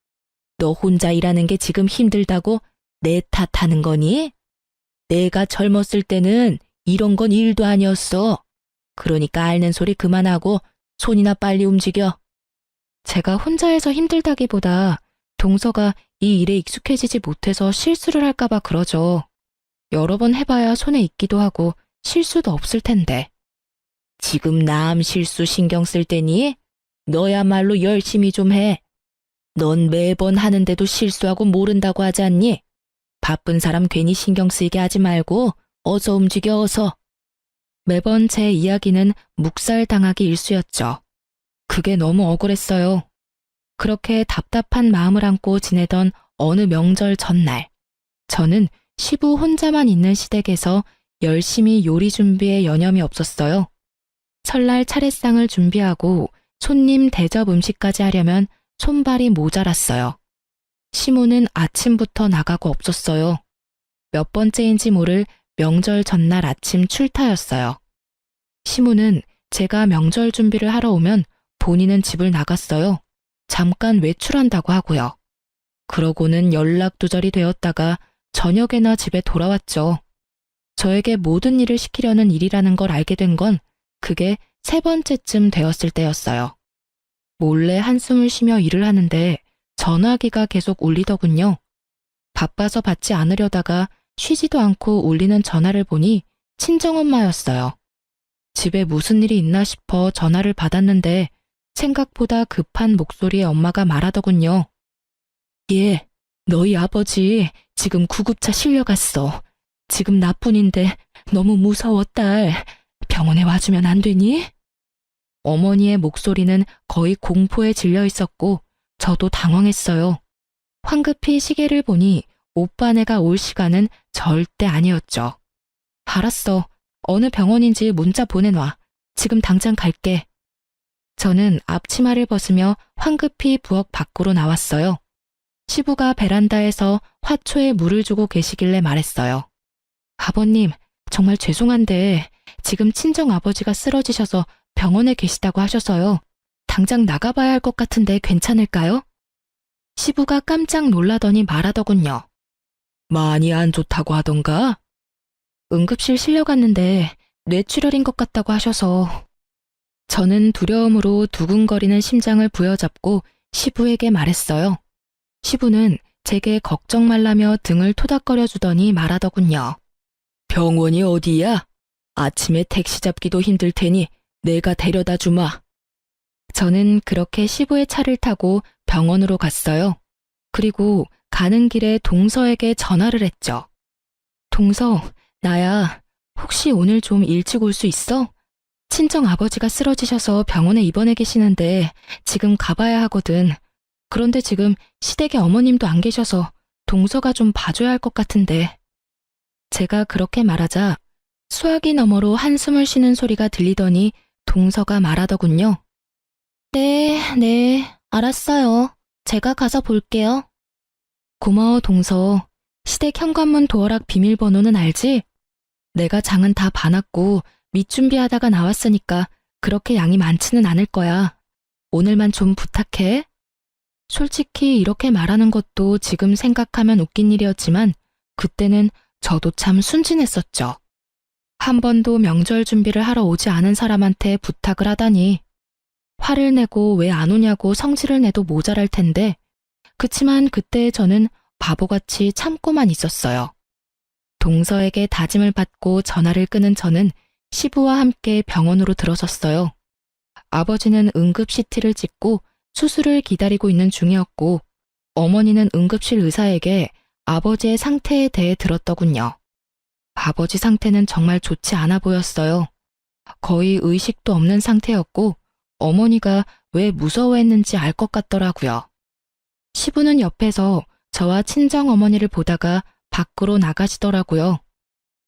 너 혼자 일하는 게 지금 힘들다고 내 탓하는 거니? 내가 젊었을 때는 이런 건 일도 아니었어. 그러니까 앓는 소리 그만하고 손이나 빨리 움직여. 제가 혼자 해서 힘들다기보다 동서가 이 일에 익숙해지지 못해서 실수를 할까봐 그러죠. 여러 번 해봐야 손에 익기도 하고 실수도 없을 텐데. 지금 남 실수 신경 쓸 때니? 너야말로 열심히 좀 해. 넌 매번 하는데도 실수하고 모른다고 하지 않니? 바쁜 사람 괜히 신경 쓰이게 하지 말고 어서 움직여 어서. 매번 제 이야기는 묵살당하기 일쑤였죠. 그게 너무 억울했어요. 그렇게 답답한 마음을 안고 지내던 어느 명절 전날, 저는 시부 혼자만 있는 시댁에서 열심히 요리 준비에 여념이 없었어요. 설날 차례상을 준비하고 손님 대접 음식까지 하려면 손발이 모자랐어요. 시모는 아침부터 나가고 없었어요. 몇 번째인지 모를 명절 전날 아침 출타였어요. 시모는 제가 명절 준비를 하러 오면 본인은 집을 나갔어요. 잠깐 외출한다고 하고요. 그러고는 연락두절이 되었다가 저녁에나 집에 돌아왔죠. 저에게 모든 일을 시키려는 일이라는 걸 알게 된 건 그게 3번째쯤 되었을 때였어요. 몰래 한숨을 쉬며 일을 하는데 전화기가 계속 울리더군요. 바빠서 받지 않으려다가 쉬지도 않고 울리는 전화를 보니 친정엄마였어요. 집에 무슨 일이 있나 싶어 전화를 받았는데 생각보다 급한 목소리의 엄마가 말하더군요. 예, 너희 아버지 지금 구급차 실려갔어. 지금 나뿐인데 너무 무서워 딸. 병원에 와주면 안 되니? 어머니의 목소리는 거의 공포에 질려 있었고 저도 당황했어요. 황급히 시계를 보니 오빠네가 올 시간은 절대 아니었죠. 알았어. 어느 병원인지 문자 보내놔. 지금 당장 갈게. 저는 앞치마를 벗으며 황급히 부엌 밖으로 나왔어요. 시부가 베란다에서 화초에 물을 주고 계시길래 말했어요. 아버님, 정말 죄송한데 지금 친정아버지가 쓰러지셔서 병원에 계시다고 하셔서요. 당장 나가봐야 할 것 같은데 괜찮을까요? 시부가 깜짝 놀라더니 말하더군요. 많이 안 좋다고 하던가? 응급실 실려갔는데 뇌출혈인 것 같다고 하셔서. 저는 두려움으로 두근거리는 심장을 부여잡고 시부에게 말했어요. 시부는 제게 걱정 말라며 등을 토닥거려 주더니 말하더군요. 병원이 어디야? 아침에 택시 잡기도 힘들 테니 내가 데려다 주마. 저는 그렇게 시부의 차를 타고 병원으로 갔어요. 그리고 가는 길에 동서에게 전화를 했죠. 동서, 나야. 혹시 오늘 좀 일찍 올 수 있어? 친정 아버지가 쓰러지셔서 병원에 입원해 계시는데 지금 가봐야 하거든. 그런데 지금 시댁에 어머님도 안 계셔서 동서가 좀 봐줘야 할 것 같은데. 제가 그렇게 말하자 수화기 너머로 한숨을 쉬는 소리가 들리더니 동서가 말하더군요. 네, 알았어요. 제가 가서 볼게요. 고마워, 동서. 시댁 현관문 도어락 비밀번호는 알지? 내가 장은 다 봐놨고 밑준비하다가 나왔으니까 그렇게 양이 많지는 않을 거야. 오늘만 좀 부탁해. 솔직히 이렇게 말하는 것도 지금 생각하면 웃긴 일이었지만 그때는 저도 참 순진했었죠. 한 번도 명절 준비를 하러 오지 않은 사람한테 부탁을 하다니. 화를 내고 왜 안 오냐고 성질을 내도 모자랄 텐데 그치만 그때 저는 바보같이 참고만 있었어요. 동서에게 다짐을 받고 전화를 끄는 저는 시부와 함께 병원으로 들어섰어요. 아버지는 응급 CT를 찍고 수술을 기다리고 있는 중이었고 어머니는 응급실 의사에게 아버지의 상태에 대해 들었더군요. 아버지 상태는 정말 좋지 않아 보였어요. 거의 의식도 없는 상태였고 어머니가 왜 무서워했는지 알 것 같더라고요. 시부는 옆에서 저와 친정어머니를 보다가 밖으로 나가시더라고요.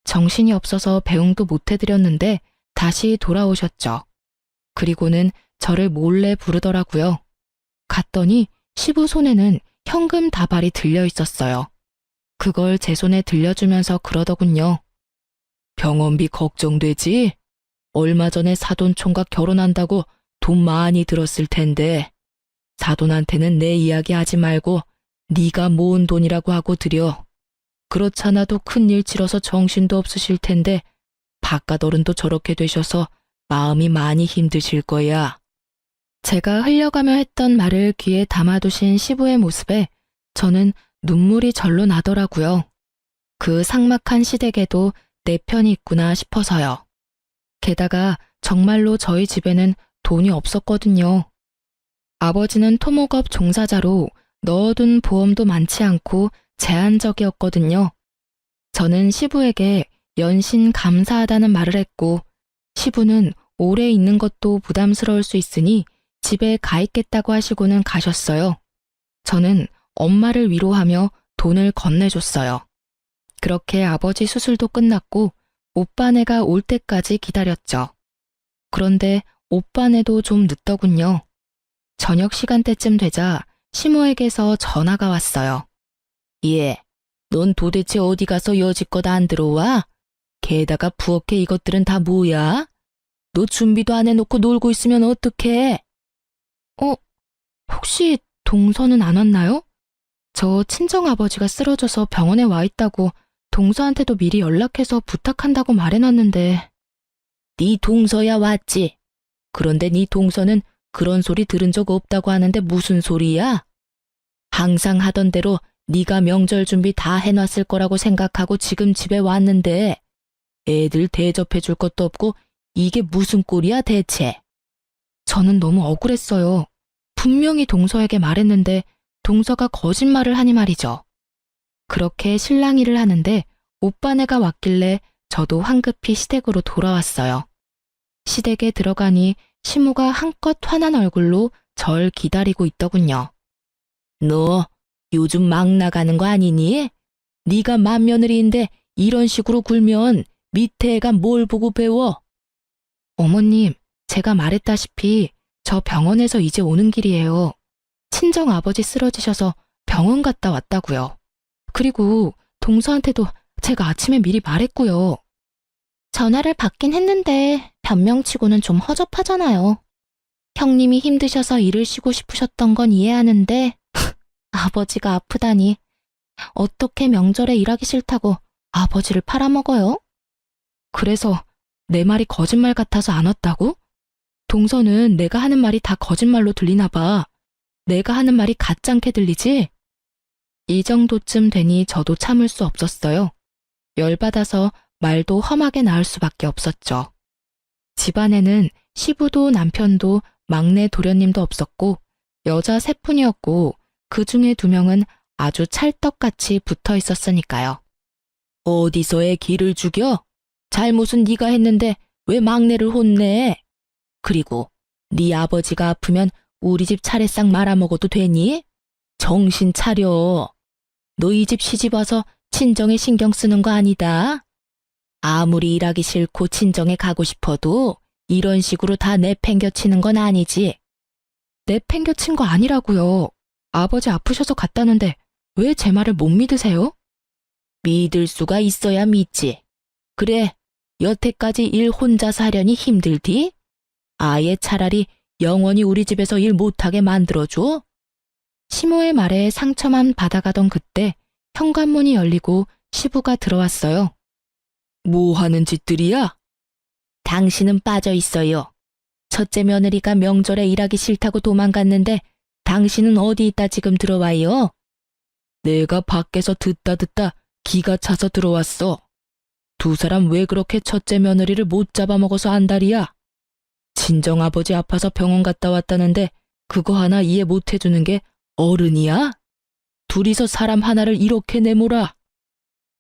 정신이 없어서 배웅도 못 해드렸는데 다시 돌아오셨죠. 그리고는 저를 몰래 부르더라고요. 갔더니 시부 손에는 현금 다발이 들려 있었어요. 그걸 제 손에 들려주면서 그러더군요. 병원비 걱정되지? 얼마 전에 사돈총각 결혼한다고 돈 많이 들었을 텐데 사돈한테는 내 이야기 하지 말고 네가 모은 돈이라고 하고 드려. 그렇잖아도 큰일 치러서 정신도 없으실 텐데 바깥 어른도 저렇게 되셔서 마음이 많이 힘드실 거야. 제가 흘려가며 했던 말을 귀에 담아두신 시부의 모습에 저는 눈물이 절로 나더라고요. 그 삭막한 시댁에도 내 편이 있구나 싶어서요. 게다가 정말로 저희 집에는 돈이 없었거든요. 아버지는 토목업 종사자로 넣어둔 보험도 많지 않고 제한적이었거든요. 저는 시부에게 연신 감사하다는 말을 했고, 시부는 오래 있는 것도 부담스러울 수 있으니 집에 가 있겠다고 하시고는 가셨어요. 저는 엄마를 위로하며 돈을 건네줬어요. 그렇게 아버지 수술도 끝났고 오빠네가 올 때까지 기다렸죠. 그런데 오빠네도 좀 늦더군요. 저녁 시간대쯤 되자 시모에게서 전화가 왔어요. 예, 넌 도대체 어디 가서 여지껏 안 들어와? 게다가 부엌에 이것들은 다 뭐야? 너 준비도 안 해놓고 놀고 있으면 어떡해? 혹시 동서는 안 왔나요? 저 친정아버지가 쓰러져서 병원에 와 있다고 동서한테도 미리 연락해서 부탁한다고 말해놨는데. 네 동서야 왔지. 그런데 네 동서는 그런 소리 들은 적 없다고 하는데 무슨 소리야? 항상 하던 대로 네가 명절 준비 다 해놨을 거라고 생각하고 지금 집에 왔는데 애들 대접해 줄 것도 없고 이게 무슨 꼴이야 대체? 저는 너무 억울했어요. 분명히 동서에게 말했는데 동서가 거짓말을 하니 말이죠. 그렇게 실랑이를 하는데 오빠네가 왔길래 저도 황급히 시댁으로 돌아왔어요. 시댁에 들어가니 시모가 한껏 화난 얼굴로 절 기다리고 있더군요. 너 요즘 막 나가는 거 아니니? 네가 맏며느리인데 이런 식으로 굴면 밑에 애가 뭘 보고 배워? 어머님, 제가 말했다시피 저 병원에서 이제 오는 길이에요. 친정 아버지 쓰러지셔서 병원 갔다 왔다고요. 그리고 동서한테도 제가 아침에 미리 말했고요. 전화를 받긴 했는데 변명치고는 좀 허접하잖아요. 형님이 힘드셔서 일을 쉬고 싶으셨던 건 이해하는데 아버지가 아프다니 어떻게 명절에 일하기 싫다고 아버지를 팔아먹어요? 그래서 내 말이 거짓말 같아서 안 왔다고? 동서는 내가 하는 말이 다 거짓말로 들리나 봐. 내가 하는 말이 가짜게 들리지? 이 정도쯤 되니 저도 참을 수 없었어요. 열받아서 말도 험하게 나올 수밖에 없었죠. 집안에는 시부도 남편도 막내 도련님도 없었고 여자 셋뿐이었고 그 중에 2명은 아주 찰떡같이 붙어 있었으니까요. 어디서 애 기를 죽여? 잘못은 네가 했는데 왜 막내를 혼내? 그리고 네 아버지가 아프면 우리 집 차례상 말아먹어도 되니? 정신 차려. 너 이 집 시집 와서 친정에 신경 쓰는 거 아니다. 아무리 일하기 싫고 친정에 가고 싶어도 이런 식으로 다 내팽겨치는 건 아니지. 내팽겨친 거 아니라고요. 아버지 아프셔서 갔다는데 왜 제 말을 못 믿으세요? 믿을 수가 있어야 믿지. 그래, 여태까지 일 혼자서 하려니 힘들디? 아예 차라리 영원히 우리 집에서 일 못하게 만들어줘? 시모의 말에 상처만 받아가던 그때 현관문이 열리고 시부가 들어왔어요. 뭐 하는 짓들이야? 당신은 빠져 있어요. 첫째 며느리가 명절에 일하기 싫다고 도망갔는데 당신은 어디 있다 지금 들어와요? 내가 밖에서 듣다 기가 차서 들어왔어. 2 사람 왜 그렇게 첫째 며느리를 못 잡아먹어서 안달이야? 친정아버지 아파서 병원 갔다 왔다는데 그거 하나 이해 못 해주는 게 어른이야? 둘이서 사람 하나를 이렇게 내몰아.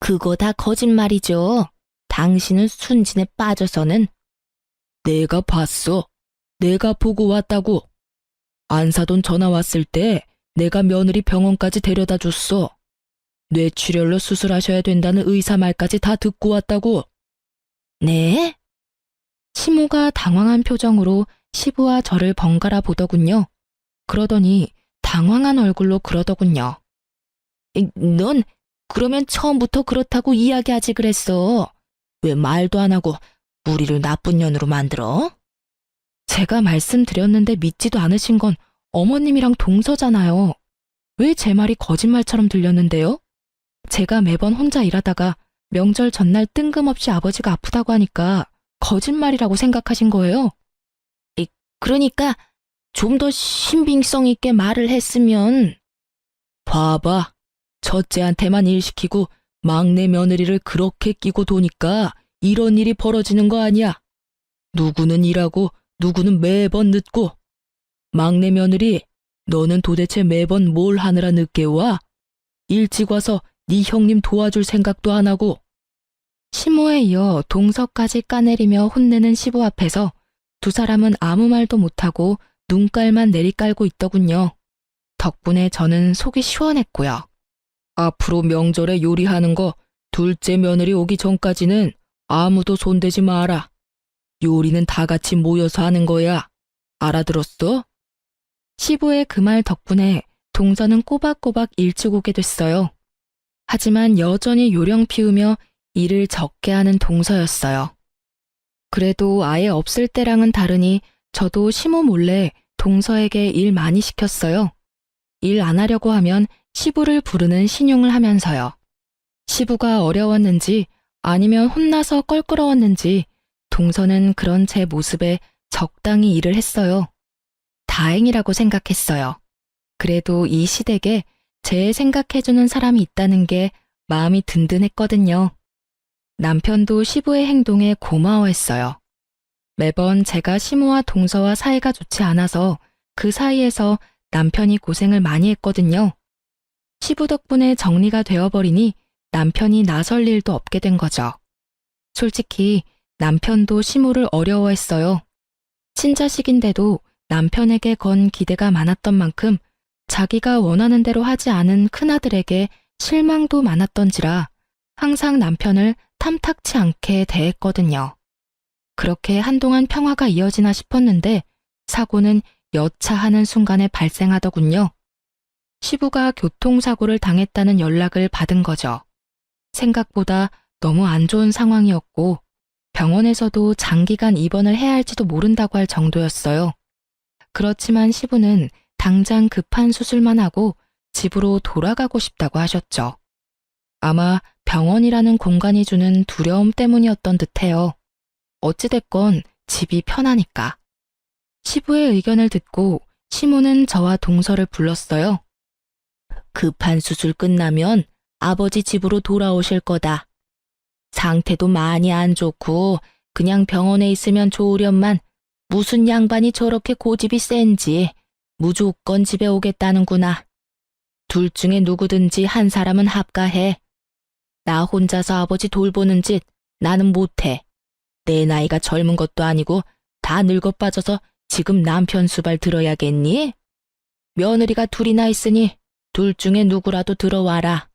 그거 다 거짓말이죠. 당신은 순진에 빠져서는. 내가 봤어. 내가 보고 왔다고. 안사돈 전화 왔을 때 내가 며느리 병원까지 데려다 줬어. 뇌출혈로 수술하셔야 된다는 의사 말까지 다 듣고 왔다고. 네? 시모가 당황한 표정으로 시부와 저를 번갈아 보더군요. 그러더니 당황한 얼굴로 그러더군요. 넌 그러면 처음부터 그렇다고 이야기하지 그랬어. 왜 말도 안 하고 우리를 나쁜 년으로 만들어? 제가 말씀드렸는데 믿지도 않으신 건 어머님이랑 동서잖아요. 왜 제 말이 거짓말처럼 들렸는데요? 제가 매번 혼자 일하다가 명절 전날 뜬금없이 아버지가 아프다고 하니까 거짓말이라고 생각하신 거예요? 그러니까 좀 더 신빙성 있게 말을 했으면. 봐봐. 첫째한테만 일 시키고 막내 며느리를 그렇게 끼고 도니까 이런 일이 벌어지는 거 아니야. 누구는 일하고 누구는 매번 늦고. 막내 며느리, 너는 도대체 매번 뭘 하느라 늦게 와? 일찍 와서 네 형님 도와줄 생각도 안 하고. 시모에 이어 동서까지 까내리며 혼내는 시부 앞에서 두 사람은 아무 말도 못하고 눈깔만 내리깔고 있더군요. 덕분에 저는 속이 시원했고요. 앞으로 명절에 요리하는 거 둘째 며느리 오기 전까지는 아무도 손대지 마라. 요리는 다 같이 모여서 하는 거야. 알아들었어? 시부의 그 말 덕분에 동서는 꼬박꼬박 일찍 오게 됐어요. 하지만 여전히 요령 피우며 일을 적게 하는 동서였어요. 그래도 아예 없을 때랑은 다르니 저도 시모 몰래 동서에게 일 많이 시켰어요. 일 안 하려고 하면 시부를 부르는 신용을 하면서요. 시부가 어려웠는지 아니면 혼나서 껄끄러웠는지 동서는 그런 제 모습에 적당히 일을 했어요. 다행이라고 생각했어요. 그래도 이 시댁에 제 생각해주는 사람이 있다는 게 마음이 든든했거든요. 남편도 시부의 행동에 고마워했어요. 매번 제가 시모와 동서와 사이가 좋지 않아서 그 사이에서 남편이 고생을 많이 했거든요. 시부 덕분에 정리가 되어버리니 남편이 나설 일도 없게 된 거죠. 솔직히 남편도 시모를 어려워했어요. 친자식인데도 남편에게 건 기대가 많았던 만큼 자기가 원하는 대로 하지 않은 큰아들에게 실망도 많았던지라 항상 남편을 탐탁치 않게 대했거든요. 그렇게 한동안 평화가 이어지나 싶었는데 사고는 여차하는 순간에 발생하더군요. 시부가 교통사고를 당했다는 연락을 받은 거죠. 생각보다 너무 안 좋은 상황이었고 병원에서도 장기간 입원을 해야 할지도 모른다고 할 정도였어요. 그렇지만 시부는 당장 급한 수술만 하고 집으로 돌아가고 싶다고 하셨죠. 아마 병원이라는 공간이 주는 두려움 때문이었던 듯해요. 어찌됐건 집이 편하니까. 시부의 의견을 듣고 시모는 저와 동서를 불렀어요. 급한 수술 끝나면 아버지 집으로 돌아오실 거다. 상태도 많이 안 좋고 그냥 병원에 있으면 좋으련만 무슨 양반이 저렇게 고집이 센지 무조건 집에 오겠다는구나. 둘 중에 누구든지 한 사람은 합가해. 나 혼자서 아버지 돌보는 짓 나는 못해. 내 나이가 젊은 것도 아니고 다 늙어 빠져서 지금 남편 수발 들어야겠니? 며느리가 둘이나 있으니 둘 중에 누구라도 들어와라.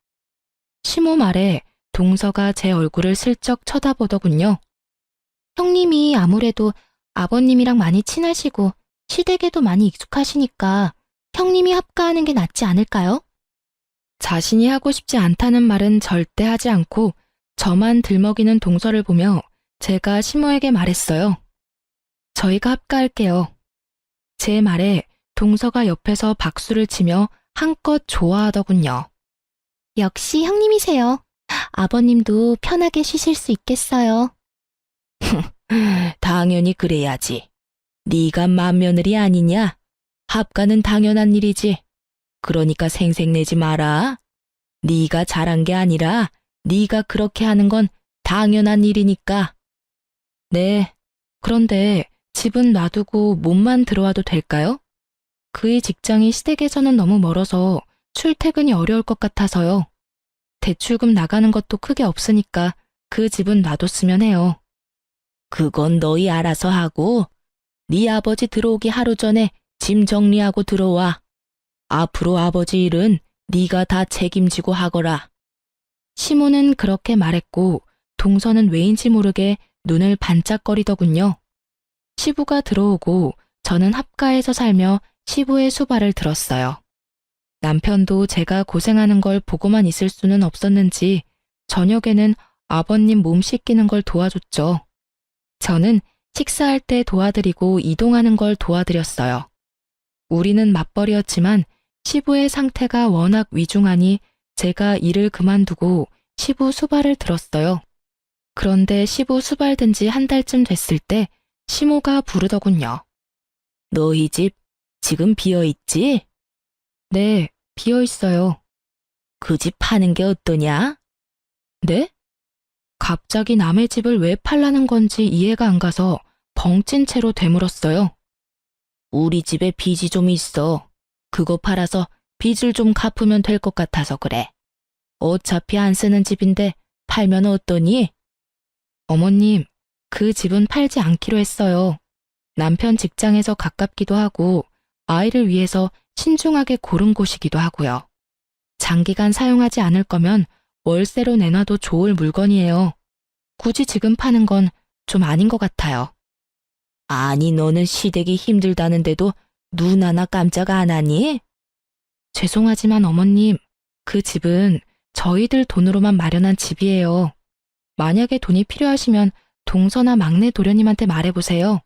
시모 말에 동서가 제 얼굴을 슬쩍 쳐다보더군요. 형님이 아무래도 아버님이랑 많이 친하시고 시댁에도 많이 익숙하시니까 형님이 합가하는 게 낫지 않을까요? 자신이 하고 싶지 않다는 말은 절대 하지 않고 저만 들먹이는 동서를 보며 제가 시모에게 말했어요. 저희가 합가할게요. 제 말에 동서가 옆에서 박수를 치며 한껏 좋아하더군요. 역시 형님이세요. 아버님도 편하게 쉬실 수 있겠어요. 당연히 그래야지. 네가 맏며느리 아니냐? 합가는 당연한 일이지. 그러니까 생색내지 마라. 네가 잘한 게 아니라 네가 그렇게 하는 건 당연한 일이니까. 네, 그런데 집은 놔두고 몸만 들어와도 될까요? 그의 직장이 시댁에서는 너무 멀어서 출퇴근이 어려울 것 같아서요. 대출금 나가는 것도 크게 없으니까 그 집은 놔뒀으면 해요. 그건 너희 알아서 하고 네 아버지 들어오기 하루 전에 짐 정리하고 들어와. 앞으로 아버지 일은 네가 다 책임지고 하거라. 시모는 그렇게 말했고 동서는 왜인지 모르게 눈을 반짝거리더군요. 시부가 들어오고 저는 합가에서 살며 시부의 수발을 들었어요. 남편도 제가 고생하는 걸 보고만 있을 수는 없었는지 저녁에는 아버님 몸 씻기는 걸 도와줬죠. 저는 식사할 때 도와드리고 이동하는 걸 도와드렸어요. 우리는 맞벌이였지만 시부의 상태가 워낙 위중하니 제가 일을 그만두고 시부 수발을 들었어요. 그런데 시부 수발된 지 한 달쯤 됐을 때 시모가 부르더군요. 너희 집 지금 비어있지? 네, 비어있어요. 그 집 파는 게 어떠냐? 네? 갑자기 남의 집을 왜 팔라는 건지 이해가 안 가서 벙찐 채로 되물었어요. 우리 집에 빚이 좀 있어. 그거 팔아서 빚을 좀 갚으면 될 것 같아서 그래. 어차피 안 쓰는 집인데 팔면 어떠니? 어머님, 그 집은 팔지 않기로 했어요. 남편 직장에서 가깝기도 하고 아이를 위해서 신중하게 고른 곳이기도 하고요. 장기간 사용하지 않을 거면 월세로 내놔도 좋을 물건이에요. 굳이 지금 파는 건 좀 아닌 것 같아요. 아니, 너는 시댁이 힘들다는데도 눈 하나 깜짝 안 하니? 죄송하지만 어머님, 그 집은 저희들 돈으로만 마련한 집이에요. 만약에 돈이 필요하시면 동서나 막내 도련님한테 말해보세요.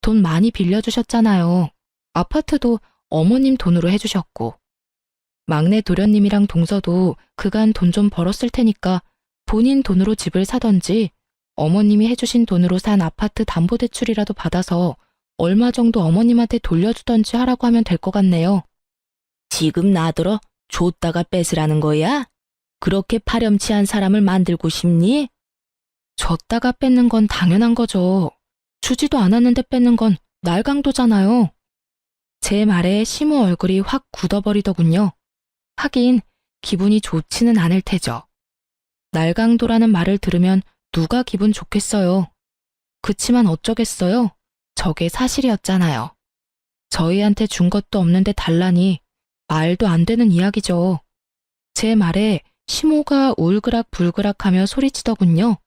돈 많이 빌려주셨잖아요. 아파트도 어머님 돈으로 해주셨고. 막내 도련님이랑 동서도 그간 돈 좀 벌었을 테니까 본인 돈으로 집을 사던지 어머님이 해주신 돈으로 산 아파트 담보대출이라도 받아서 얼마 정도 어머님한테 돌려주던지 하라고 하면 될 것 같네요. 지금 나더러 줬다가 뺏으라는 거야? 그렇게 파렴치한 사람을 만들고 싶니? 줬다가 뺏는 건 당연한 거죠. 주지도 않았는데 뺏는 건 날강도잖아요. 제 말에 시모 얼굴이 확 굳어버리더군요. 하긴 기분이 좋지는 않을 테죠. 날강도라는 말을 들으면 누가 기분 좋겠어요. 그치만 어쩌겠어요. 저게 사실이었잖아요. 저희한테 준 것도 없는데 달라니 말도 안 되는 이야기죠. 제 말에 시모가 울그락불그락하며 소리치더군요.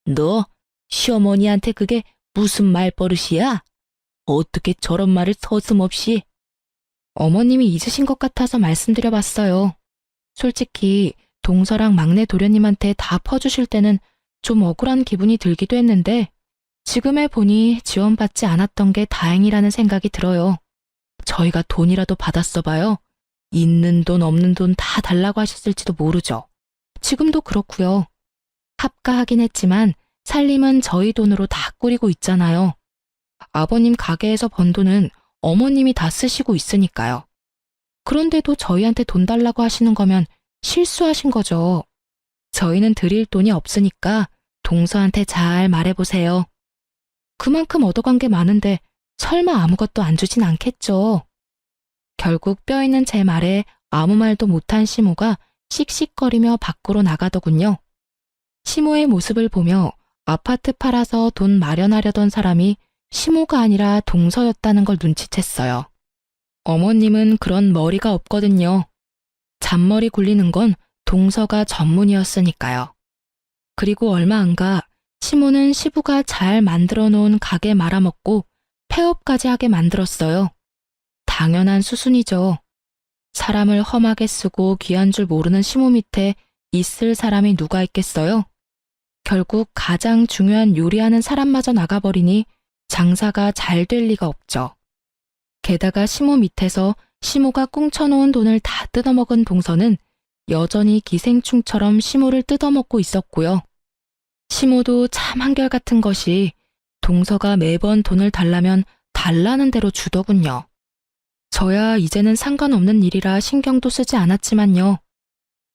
너 시어머니한테 그게 무슨 말버릇이야? 어떻게 저런 말을 서슴없이? 어머님이 잊으신 것 같아서 말씀드려봤어요. 솔직히 동서랑 막내 도련님한테 다 퍼주실 때는 좀 억울한 기분이 들기도 했는데 지금 해보니 지원받지 않았던 게 다행이라는 생각이 들어요. 저희가 돈이라도 받았어 봐요. 있는 돈 없는 돈 다 달라고 하셨을지도 모르죠. 지금도 그렇고요. 합가하긴 했지만 살림은 저희 돈으로 다 꾸리고 있잖아요. 아버님 가게에서 번 돈은 어머님이 다 쓰시고 있으니까요. 그런데도 저희한테 돈 달라고 하시는 거면 실수하신 거죠. 저희는 드릴 돈이 없으니까 동서한테 잘 말해보세요. 그만큼 얻어간 게 많은데 설마 아무것도 안 주진 않겠죠. 결국 뼈있는 제 말에 아무 말도 못한 시모가 씩씩거리며 밖으로 나가더군요. 시모의 모습을 보며 아파트 팔아서 돈 마련하려던 사람이 시모가 아니라 동서였다는 걸 눈치챘어요. 어머님은 그런 머리가 없거든요. 잔머리 굴리는 건 동서가 전문이었으니까요. 그리고 얼마 안 가 시모는 시부가 잘 만들어 놓은 가게 말아먹고 폐업까지 하게 만들었어요. 당연한 수순이죠. 사람을 험하게 쓰고 귀한 줄 모르는 시모 밑에 있을 사람이 누가 있겠어요? 결국 가장 중요한 요리하는 사람마저 나가버리니 장사가 잘 될 리가 없죠. 게다가 시모 밑에서 시모가 꽁쳐놓은 돈을 다 뜯어먹은 동서는 여전히 기생충처럼 시모를 뜯어먹고 있었고요. 시모도 참 한결같은 것이 동서가 매번 돈을 달라면 달라는 대로 주더군요. 저야 이제는 상관없는 일이라 신경도 쓰지 않았지만요.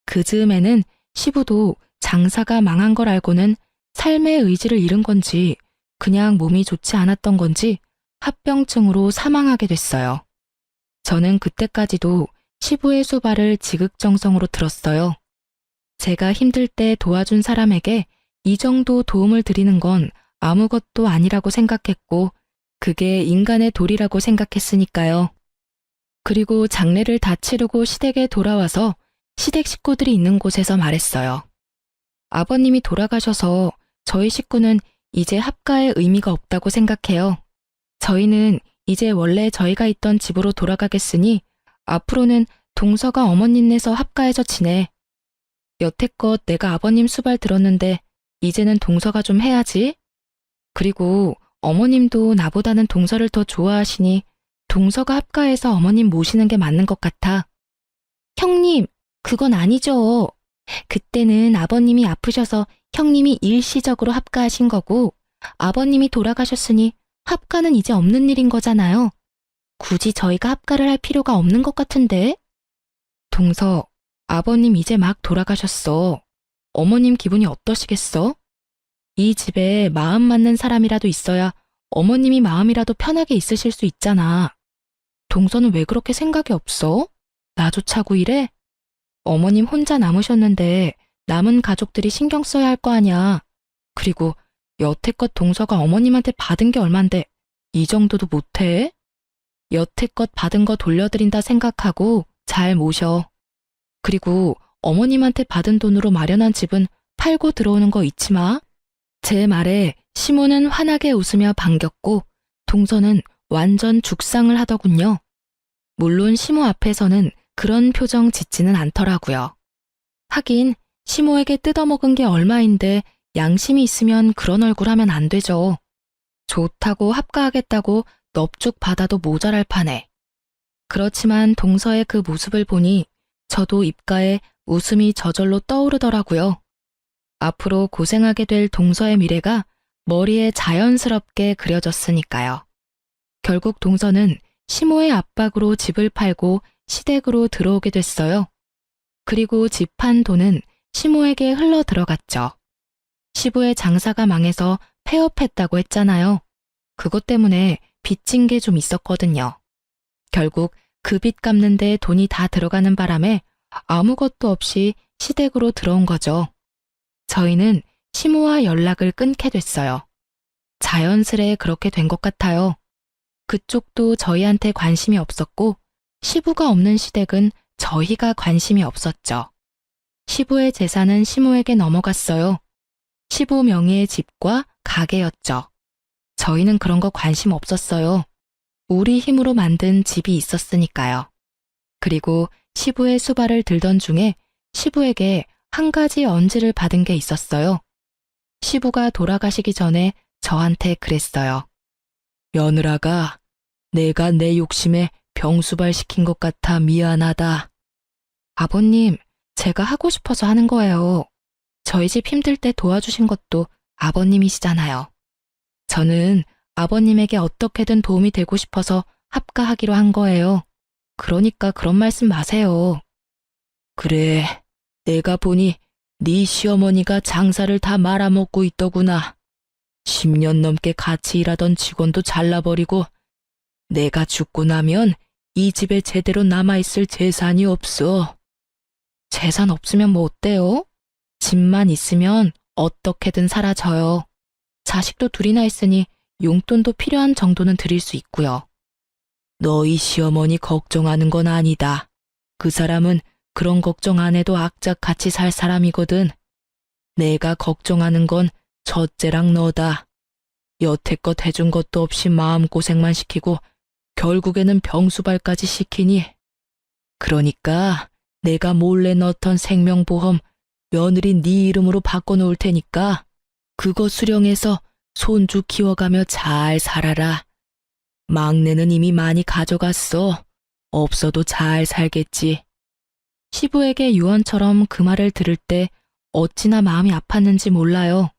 그 즈음에는 시부도 장사가 망한 걸 알고는 삶의 의지를 잃은 건지 그냥 몸이 좋지 않았던 건지 합병증으로 사망하게 됐어요. 저는 그때까지도 시부의 수발을 지극정성으로 들었어요. 제가 힘들 때 도와준 사람에게 이 정도 도움을 드리는 건 아무것도 아니라고 생각했고 그게 인간의 도리라고 생각했으니까요. 그리고 장례를 다 치르고 시댁에 돌아와서 시댁 식구들이 있는 곳에서 말했어요. 아버님이 돌아가셔서 저희 식구는 이제 합가의 의미가 없다고 생각해요. 저희는 이제 원래 저희가 있던 집으로 돌아가겠으니 앞으로는 동서가 어머님네서 합가해서 지내. 여태껏 내가 아버님 수발 들었는데 이제는 동서가 좀 해야지. 그리고 어머님도 나보다는 동서를 더 좋아하시니 동서가 합가해서 어머님 모시는 게 맞는 것 같아. 형님, 그건 아니죠. 그때는 아버님이 아프셔서 형님이 일시적으로 합가하신 거고 아버님이 돌아가셨으니 합가는 이제 없는 일인 거잖아요. 굳이 저희가 합가를 할 필요가 없는 것 같은데? 동서, 아버님 이제 막 돌아가셨어. 어머님 기분이 어떠시겠어? 이 집에 마음 맞는 사람이라도 있어야 어머님이 마음이라도 편하게 있으실 수 있잖아. 동서는 왜 그렇게 생각이 없어? 나조차고 이래? 어머님 혼자 남으셨는데 남은 가족들이 신경 써야 할 거 아니야. 그리고 여태껏 동서가 어머님한테 받은 게 얼만데 이 정도도 못해? 여태껏 받은 거 돌려드린다 생각하고 잘 모셔. 그리고 어머님한테 받은 돈으로 마련한 집은 팔고 들어오는 거 잊지 마. 제 말에 시모는 환하게 웃으며 반겼고 동서는 완전 죽상을 하더군요. 물론 시모 앞에서는 그런 표정 짓지는 않더라고요. 하긴 시모에게 뜯어먹은 게 얼마인데 양심이 있으면 그런 얼굴 하면 안 되죠. 좋다고 합가하겠다고 넙죽 받아도 모자랄 판에. 그렇지만 동서의 그 모습을 보니 저도 입가에 웃음이 저절로 떠오르더라고요. 앞으로 고생하게 될 동서의 미래가 머리에 자연스럽게 그려졌으니까요. 결국 동서는 시모의 압박으로 집을 팔고 시댁으로 들어오게 됐어요. 그리고 집 판 돈은 시모에게 흘러 들어갔죠. 시부의 장사가 망해서 폐업했다고 했잖아요. 그것 때문에 빚진 게 좀 있었거든요. 결국 그 빚 갚는데 돈이 다 들어가는 바람에 아무것도 없이 시댁으로 들어온 거죠. 저희는 시모와 연락을 끊게 됐어요. 자연스레 그렇게 된 것 같아요. 그쪽도 저희한테 관심이 없었고 시부가 없는 시댁은 저희가 관심이 없었죠. 시부의 재산은 시모에게 넘어갔어요. 시부 명의의 집과 가게였죠. 저희는 그런 거 관심 없었어요. 우리 힘으로 만든 집이 있었으니까요. 그리고 시부의 수발을 들던 중에 시부에게 한 가지 언지를 받은 게 있었어요. 시부가 돌아가시기 전에 저한테 그랬어요. 며느라가 내가 내 욕심에 병수발 시킨 것 같아 미안하다. 아버님, 제가 하고 싶어서 하는 거예요. 저희 집 힘들 때 도와주신 것도 아버님이시잖아요. 저는 아버님에게 어떻게든 도움이 되고 싶어서 합가하기로 한 거예요. 그러니까 그런 말씀 마세요. 그래, 내가 보니 네 시어머니가 장사를 다 말아먹고 있더구나. 10년 넘게 같이 일하던 직원도 잘라버리고 내가 죽고 나면 이 집에 제대로 남아있을 재산이 없어. 재산 없으면 뭐 어때요? 집만 있으면 어떻게든 사라져요. 자식도 둘이나 있으니 용돈도 필요한 정도는 드릴 수 있고요. 너희 시어머니 걱정하는 건 아니다. 그 사람은 그런 걱정 안 해도 악착같이 살 사람이거든. 내가 걱정하는 건 첫째랑 너다. 여태껏 해준 것도 없이 마음고생만 시키고 결국에는 병수발까지 시키니. 그러니까 내가 몰래 넣던 생명보험 며느리 네 이름으로 바꿔놓을 테니까 그거 수령해서 손주 키워가며 잘 살아라. 막내는 이미 많이 가져갔어. 없어도 잘 살겠지. 시부에게 유언처럼 그 말을 들을 때 어찌나 마음이 아팠는지 몰라요.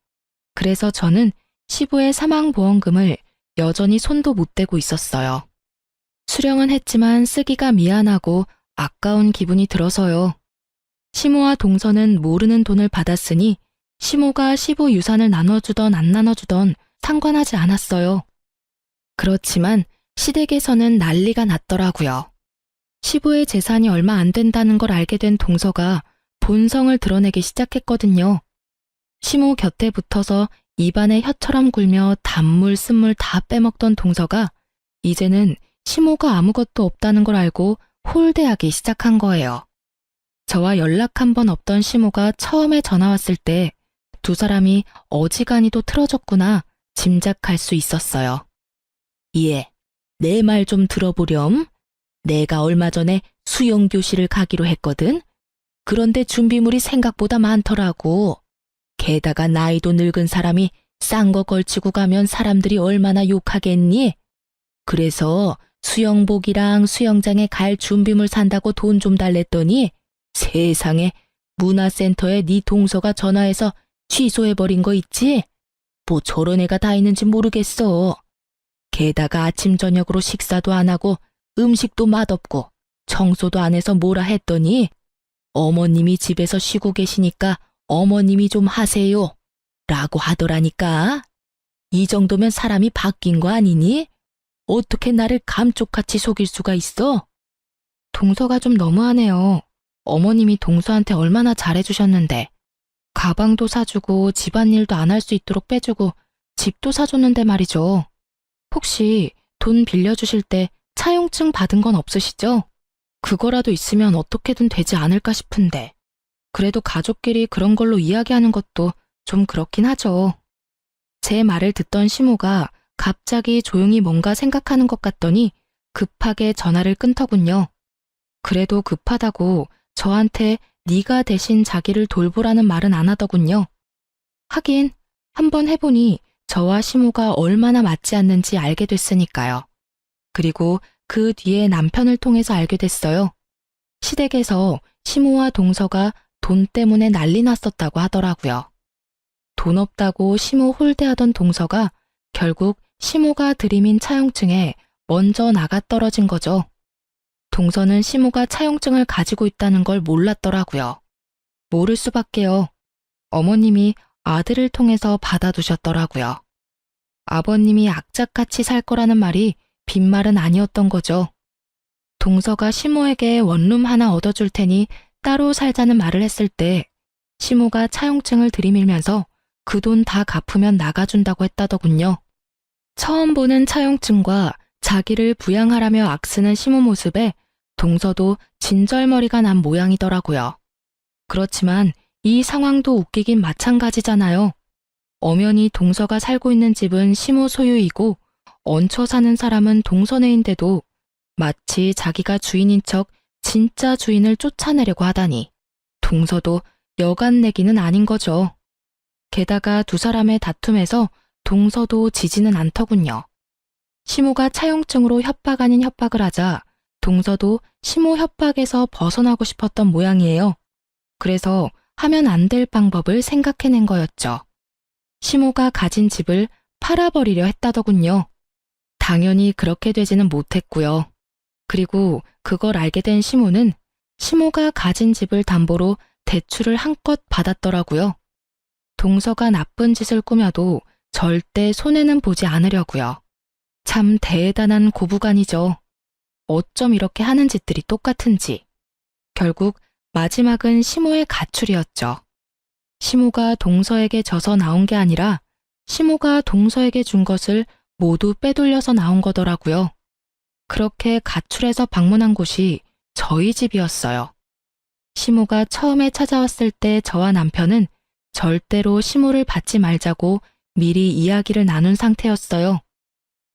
그래서 저는 시부의 사망보험금을 여전히 손도 못 대고 있었어요. 수령은 했지만 쓰기가 미안하고 아까운 기분이 들어서요. 시모와 동서는 모르는 돈을 받았으니 시모가 시부 유산을 나눠주던 안 나눠주던 상관하지 않았어요. 그렇지만 시댁에서는 난리가 났더라고요. 시부의 재산이 얼마 안 된다는 걸 알게 된 동서가 본성을 드러내기 시작했거든요. 시모 곁에 붙어서 입안에 혀처럼 굴며 단물 쓴물 다 빼먹던 동서가 이제는 시모가 아무것도 없다는 걸 알고 홀대하기 시작한 거예요. 저와 연락 한 번 없던 시모가 처음에 전화 왔을 때 두 사람이 어지간히도 틀어졌구나 짐작할 수 있었어요. 예, 내 말 좀 들어보렴. 내가 얼마 전에 수영교실을 가기로 했거든. 그런데 준비물이 생각보다 많더라고. 게다가 나이도 늙은 사람이 싼 거 걸치고 가면 사람들이 얼마나 욕하겠니? 그래서 수영복이랑 수영장에 갈 준비물 산다고 돈 좀 달랬더니 세상에 문화센터에 네 동서가 전화해서 취소해버린 거 있지? 뭐 저런 애가 다 있는지 모르겠어. 게다가 아침 저녁으로 식사도 안 하고 음식도 맛없고 청소도 안 해서 뭐라 했더니 어머님이 집에서 쉬고 계시니까 어머님이 좀 하세요. 라고 하더라니까. 이 정도면 사람이 바뀐 거 아니니? 어떻게 나를 감쪽같이 속일 수가 있어? 동서가 좀 너무하네요. 어머님이 동서한테 얼마나 잘해주셨는데. 가방도 사주고 집안일도 안 할 수 있도록 빼주고 집도 사줬는데 말이죠. 혹시 돈 빌려주실 때 차용증 받은 건 없으시죠? 그거라도 있으면 어떻게든 되지 않을까 싶은데. 그래도 가족끼리 그런 걸로 이야기하는 것도 좀 그렇긴 하죠. 제 말을 듣던 시모가 갑자기 조용히 뭔가 생각하는 것 같더니 급하게 전화를 끊더군요. 그래도 급하다고 저한테 네가 대신 자기를 돌보라는 말은 안 하더군요. 하긴 한번 해보니 저와 시모가 얼마나 맞지 않는지 알게 됐으니까요. 그리고 그 뒤에 남편을 통해서 알게 됐어요. 시댁에서 시모와 동서가 돈 때문에 난리 났었다고 하더라고요. 돈 없다고 시모 홀대하던 동서가 결국 시모가 들이민 차용증에 먼저 나가 떨어진 거죠. 동서는 시모가 차용증을 가지고 있다는 걸 몰랐더라고요. 모를 수밖에요. 어머님이 아들을 통해서 받아두셨더라고요. 아버님이 악착같이 살 거라는 말이 빈말은 아니었던 거죠. 동서가 시모에게 원룸 하나 얻어줄 테니 따로 살자는 말을 했을 때 시모가 차용증을 들이밀면서 그 돈 다 갚으면 나가준다고 했다더군요. 처음 보는 차용증과 자기를 부양하라며 악쓰는 시모 모습에 동서도 진절머리가 난 모양이더라고요. 그렇지만 이 상황도 웃기긴 마찬가지잖아요. 엄연히 동서가 살고 있는 집은 시모 소유이고 얹혀 사는 사람은 동서네인데도 마치 자기가 주인인 척 진짜 주인을 쫓아내려고 하다니 동서도 여간 내기는 아닌 거죠. 게다가 두 사람의 다툼에서 동서도 지지는 않더군요. 시모가 차용증으로 협박 아닌 협박을 하자 동서도 시모 협박에서 벗어나고 싶었던 모양이에요. 그래서 하면 안 될 방법을 생각해낸 거였죠. 시모가 가진 집을 팔아버리려 했다더군요. 당연히 그렇게 되지는 못했고요. 그리고 그걸 알게 된 시모는 시모가 가진 집을 담보로 대출을 한껏 받았더라고요. 동서가 나쁜 짓을 꾸며도 절대 손해는 보지 않으려고요. 참 대단한 고부간이죠. 어쩜 이렇게 하는 짓들이 똑같은지. 결국 마지막은 시모의 가출이었죠. 시모가 동서에게 져서 나온 게 아니라 시모가 동서에게 준 것을 모두 빼돌려서 나온 거더라고요. 그렇게 가출해서 방문한 곳이 저희 집이었어요. 시모가 처음에 찾아왔을 때 저와 남편은 절대로 시모를 받지 말자고 미리 이야기를 나눈 상태였어요.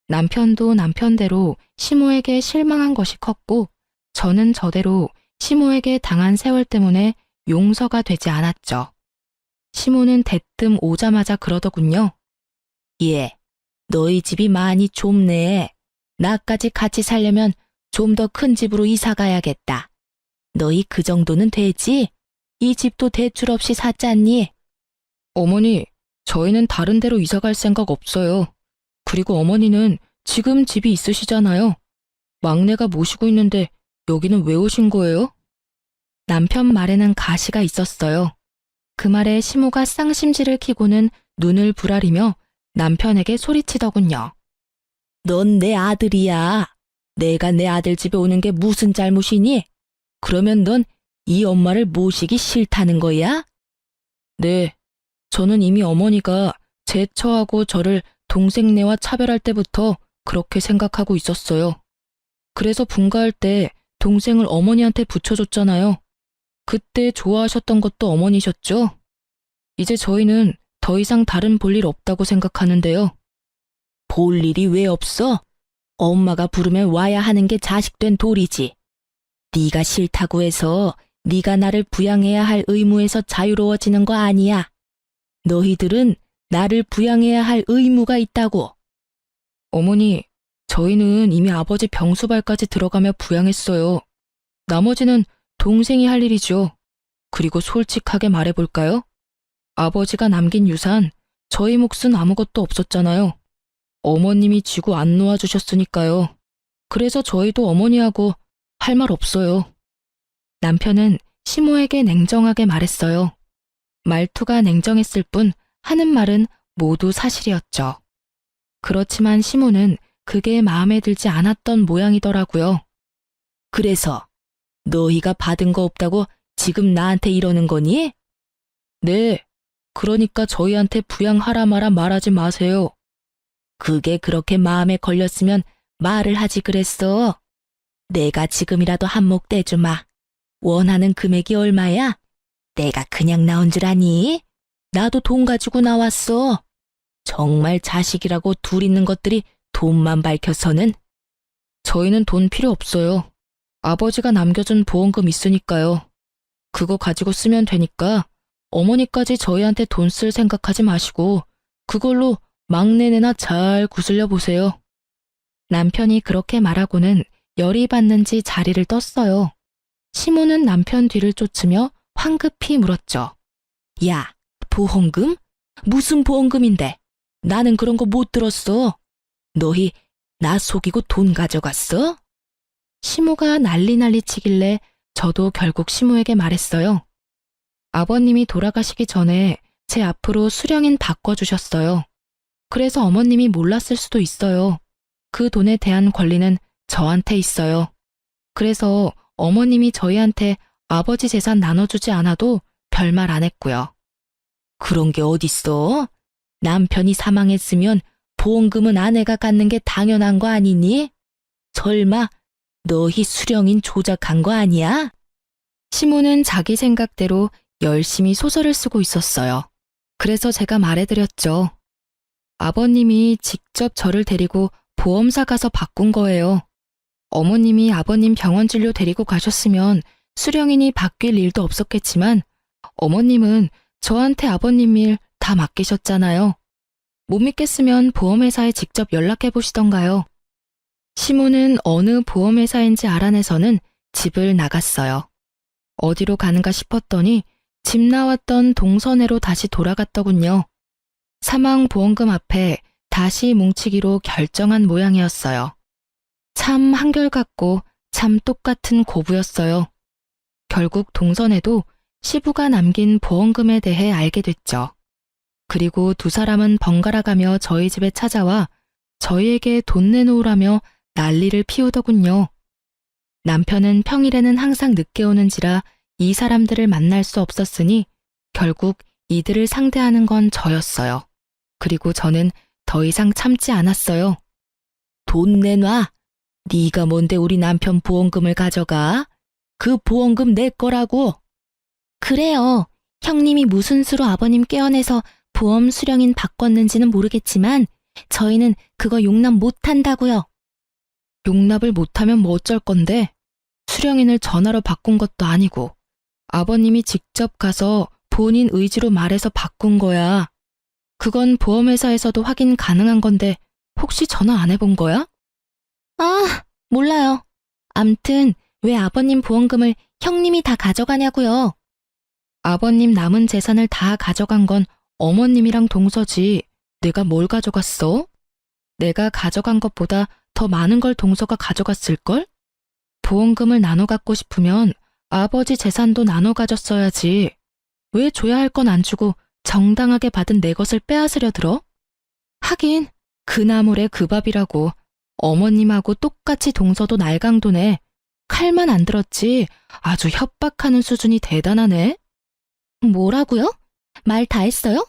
남편도 남편대로 시모에게 실망한 것이 컸고 저는 저대로 시모에게 당한 세월 때문에 용서가 되지 않았죠. 시모는 대뜸 오자마자 그러더군요. 예, 너희 집이 많이 좁네. 나까지 같이 살려면 좀 더 큰 집으로 이사 가야겠다. 너희 그 정도는 되지? 이 집도 대출 없이 샀잖니? 어머니, 저희는 다른 데로 이사 갈 생각 없어요. 그리고 어머니는 지금 집이 있으시잖아요. 막내가 모시고 있는데 여기는 왜 오신 거예요? 남편 말에는 가시가 있었어요. 그 말에 시모가 쌍심지를 켜고는 눈을 부라리며 남편에게 소리치더군요. 넌 내 아들이야. 내가 내 아들 집에 오는 게 무슨 잘못이니? 그러면 넌 이 엄마를 모시기 싫다는 거야? 네, 저는 이미 어머니가 제 처하고 저를 동생네와 차별할 때부터 그렇게 생각하고 있었어요. 그래서 분가할 때 동생을 어머니한테 붙여줬잖아요. 그때 좋아하셨던 것도 어머니셨죠? 이제 저희는 더 이상 다른 볼 일 없다고 생각하는데요. 볼 일이 왜 없어? 엄마가 부르면 와야 하는 게 자식된 도리지. 네가 싫다고 해서 네가 나를 부양해야 할 의무에서 자유로워지는 거 아니야. 너희들은 나를 부양해야 할 의무가 있다고. 어머니, 저희는 이미 아버지 병수발까지 들어가며 부양했어요. 나머지는 동생이 할 일이죠. 그리고 솔직하게 말해볼까요? 아버지가 남긴 유산, 저희 몫은 아무것도 없었잖아요. 어머님이 쥐고 안 놓아주셨으니까요. 그래서 저희도 어머니하고 할 말 없어요. 남편은 시모에게 냉정하게 말했어요. 말투가 냉정했을 뿐 하는 말은 모두 사실이었죠. 그렇지만 시모는 그게 마음에 들지 않았던 모양이더라고요. 그래서 너희가 받은 거 없다고 지금 나한테 이러는 거니? 네, 그러니까 저희한테 부양하라 마라 말하지 마세요. 그게 그렇게 마음에 걸렸으면 말을 하지 그랬어. 내가 지금이라도 한몫 떼주마. 원하는 금액이 얼마야? 내가 그냥 나온 줄 아니? 나도 돈 가지고 나왔어. 정말 자식이라고 둘 있는 것들이 돈만 밝혀서는. 저희는 돈 필요 없어요. 아버지가 남겨준 보험금 있으니까요. 그거 가지고 쓰면 되니까 어머니까지 저희한테 돈 쓸 생각하지 마시고 그걸로 막내네나 잘 구슬려 보세요. 남편이 그렇게 말하고는 열이 받는지 자리를 떴어요. 시모는 남편 뒤를 쫓으며 황급히 물었죠. 야, 보험금? 무슨 보험금인데? 나는 그런 거 못 들었어. 너희 나 속이고 돈 가져갔어? 시모가 난리 치길래 저도 결국 시모에게 말했어요. 아버님이 돌아가시기 전에 제 앞으로 수령인 바꿔주셨어요. 그래서 어머님이 몰랐을 수도 있어요. 그 돈에 대한 권리는 저한테 있어요. 그래서 어머님이 저희한테 아버지 재산 나눠주지 않아도 별말 안 했고요. 그런 게 어딨어? 남편이 사망했으면 보험금은 아내가 갖는 게 당연한 거 아니니? 설마 너희 수령인 조작한 거 아니야? 시모는 자기 생각대로 열심히 소설을 쓰고 있었어요. 그래서 제가 말해드렸죠. 아버님이 직접 저를 데리고 보험사 가서 바꾼 거예요. 어머님이 아버님 병원 진료 데리고 가셨으면 수령인이 바뀔 일도 없었겠지만 어머님은 저한테 아버님 일 다 맡기셨잖아요. 못 믿겠으면 보험회사에 직접 연락해 보시던가요. 시모는 어느 보험회사인지 알아내서는 집을 나갔어요. 어디로 가는가 싶었더니 집 나왔던 동선회로 다시 돌아갔더군요. 사망보험금 앞에 다시 뭉치기로 결정한 모양이었어요. 참 한결같고 참 똑같은 고부였어요. 결국 동선회도 시부가 남긴 보험금에 대해 알게 됐죠. 그리고 두 사람은 번갈아가며 저희 집에 찾아와 저희에게 돈 내놓으라며 난리를 피우더군요. 남편은 평일에는 항상 늦게 오는지라 이 사람들을 만날 수 없었으니 결국 이들을 상대하는 건 저였어요. 그리고 저는 더 이상 참지 않았어요. 돈 내놔. 네가 뭔데 우리 남편 보험금을 가져가? 그 보험금 내 거라고. 그래요. 형님이 무슨 수로 아버님 깨어내서 보험 수령인 바꿨는지는 모르겠지만 저희는 그거 용납 못한다고요. 용납을 못하면 뭐 어쩔 건데? 수령인을 전화로 바꾼 것도 아니고 아버님이 직접 가서 본인 의지로 말해서 바꾼 거야. 그건 보험회사에서도 확인 가능한 건데 혹시 전화 안 해본 거야? 아, 몰라요. 암튼 왜 아버님 보험금을 형님이 다 가져가냐고요. 아버님 남은 재산을 다 가져간 건 어머님이랑 동서지. 내가 뭘 가져갔어? 내가 가져간 것보다 더 많은 걸 동서가 가져갔을걸? 보험금을 나눠 갖고 싶으면 아버지 재산도 나눠 가졌어야지. 왜 줘야 할 건 안 주고 정당하게 받은 내 것을 빼앗으려 들어? 하긴 그 나물에 그 밥이라고. 어머님하고 똑같이 동서도 날강도네. 칼만 안 들었지 아주 협박하는 수준이 대단하네. 뭐라고요? 말 다 했어요?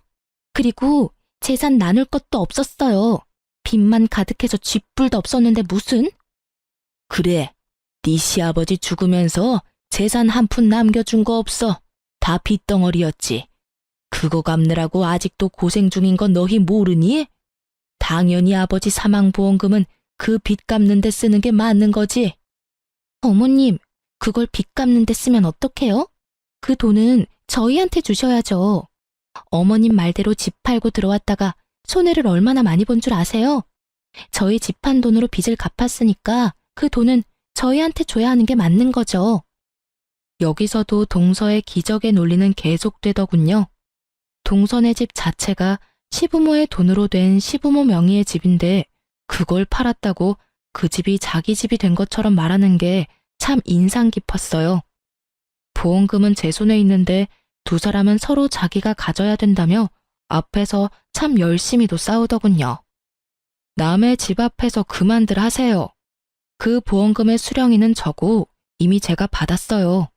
그리고 재산 나눌 것도 없었어요. 빚만 가득해서 쥐뿔도 없었는데 무슨? 그래, 네 시아버지 죽으면서 재산 한 푼 남겨준 거 없어. 다 빚덩어리였지. 그거 갚느라고 아직도 고생 중인 건 너희 모르니? 당연히 아버지 사망보험금은 그 빚 갚는 데 쓰는 게 맞는 거지. 어머님, 그걸 빚 갚는 데 쓰면 어떡해요? 그 돈은 저희한테 주셔야죠. 어머님 말대로 집 팔고 들어왔다가 손해를 얼마나 많이 본 줄 아세요? 저희 집 판 돈으로 빚을 갚았으니까 그 돈은 저희한테 줘야 하는 게 맞는 거죠. 여기서도 동서의 기적의 논리는 계속되더군요. 동선의 집 자체가 시부모의 돈으로 된 시부모 명의의 집인데 그걸 팔았다고 그 집이 자기 집이 된 것처럼 말하는 게 참 인상 깊었어요. 보험금은 제 손에 있는데 두 사람은 서로 자기가 가져야 된다며 앞에서 참 열심히도 싸우더군요. 남의 집 앞에서 그만들 하세요. 그 보험금의 수령인은 저고 이미 제가 받았어요.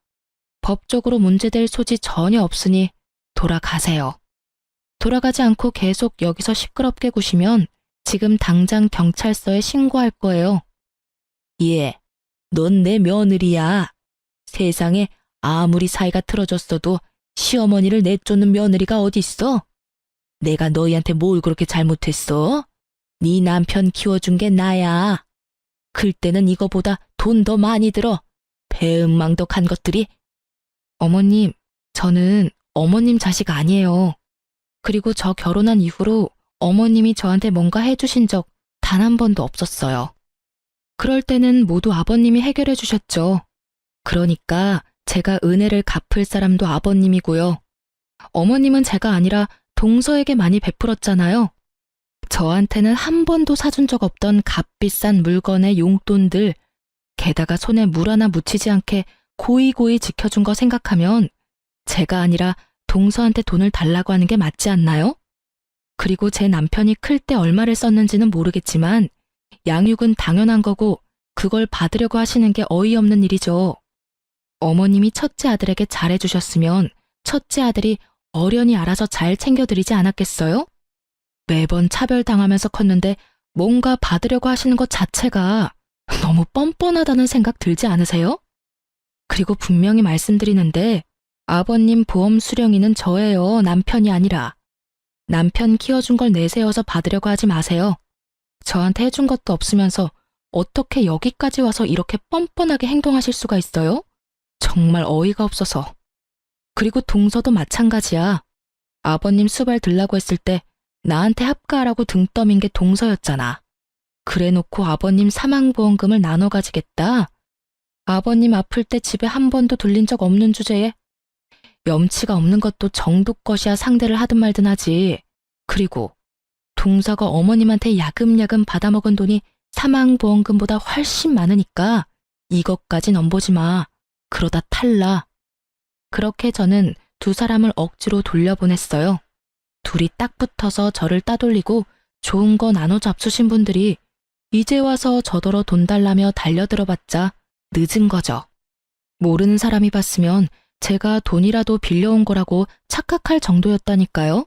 법적으로 문제될 소지 전혀 없으니 돌아가세요. 돌아가지 않고 계속 여기서 시끄럽게 구시면 지금 당장 경찰서에 신고할 거예요. 예, 넌 내 며느리야. 세상에 아무리 사이가 틀어졌어도 시어머니를 내쫓는 며느리가 어딨어? 내가 너희한테 뭘 그렇게 잘못했어? 네 남편 키워준 게 나야. 클 때는 이거보다 돈 더 많이 들어. 배은망덕한 것들이. 어머님, 저는 어머님 자식 아니에요. 그리고 저 결혼한 이후로 어머님이 저한테 뭔가 해주신 적 단 한 번도 없었어요. 그럴 때는 모두 아버님이 해결해 주셨죠. 그러니까 제가 은혜를 갚을 사람도 아버님이고요. 어머님은 제가 아니라 동서에게 많이 베풀었잖아요. 저한테는 한 번도 사준 적 없던 값비싼 물건의 용돈들, 게다가 손에 물 하나 묻히지 않게 고이고이 지켜준 거 생각하면 제가 아니라 동서한테 돈을 달라고 하는 게 맞지 않나요? 그리고 제 남편이 클 때 얼마를 썼는지는 모르겠지만 양육은 당연한 거고 그걸 받으려고 하시는 게 어이없는 일이죠. 어머님이 첫째 아들에게 잘해주셨으면 첫째 아들이 어련히 알아서 잘 챙겨드리지 않았겠어요? 매번 차별당하면서 컸는데 뭔가 받으려고 하시는 것 자체가 너무 뻔뻔하다는 생각 들지 않으세요? 그리고 분명히 말씀드리는데 아버님 보험 수령인은 저예요, 남편이 아니라. 남편 키워준 걸 내세워서 받으려고 하지 마세요. 저한테 해준 것도 없으면서 어떻게 여기까지 와서 이렇게 뻔뻔하게 행동하실 수가 있어요? 정말 어이가 없어서. 그리고 동서도 마찬가지야. 아버님 수발 들라고 했을 때 나한테 합가하라고 등 떠민 게 동서였잖아. 그래놓고 아버님 사망보험금을 나눠 가지겠다. 아버님 아플 때 집에 한 번도 들린 적 없는 주제에 염치가 없는 것도 정도 것이야 상대를 하든 말든 하지. 그리고 동서가 어머님한테 야금야금 받아먹은 돈이 사망보험금보다 훨씬 많으니까 이것까지 넘보지 마. 그러다 탈나. 그렇게 저는 두 사람을 억지로 돌려보냈어요. 둘이 딱 붙어서 저를 따돌리고 좋은 거 나눠 잡수신 분들이 이제 와서 저더러 돈 달라며 달려들어봤자 늦은 거죠. 모르는 사람이 봤으면 제가 돈이라도 빌려온 거라고 착각할 정도였다니까요.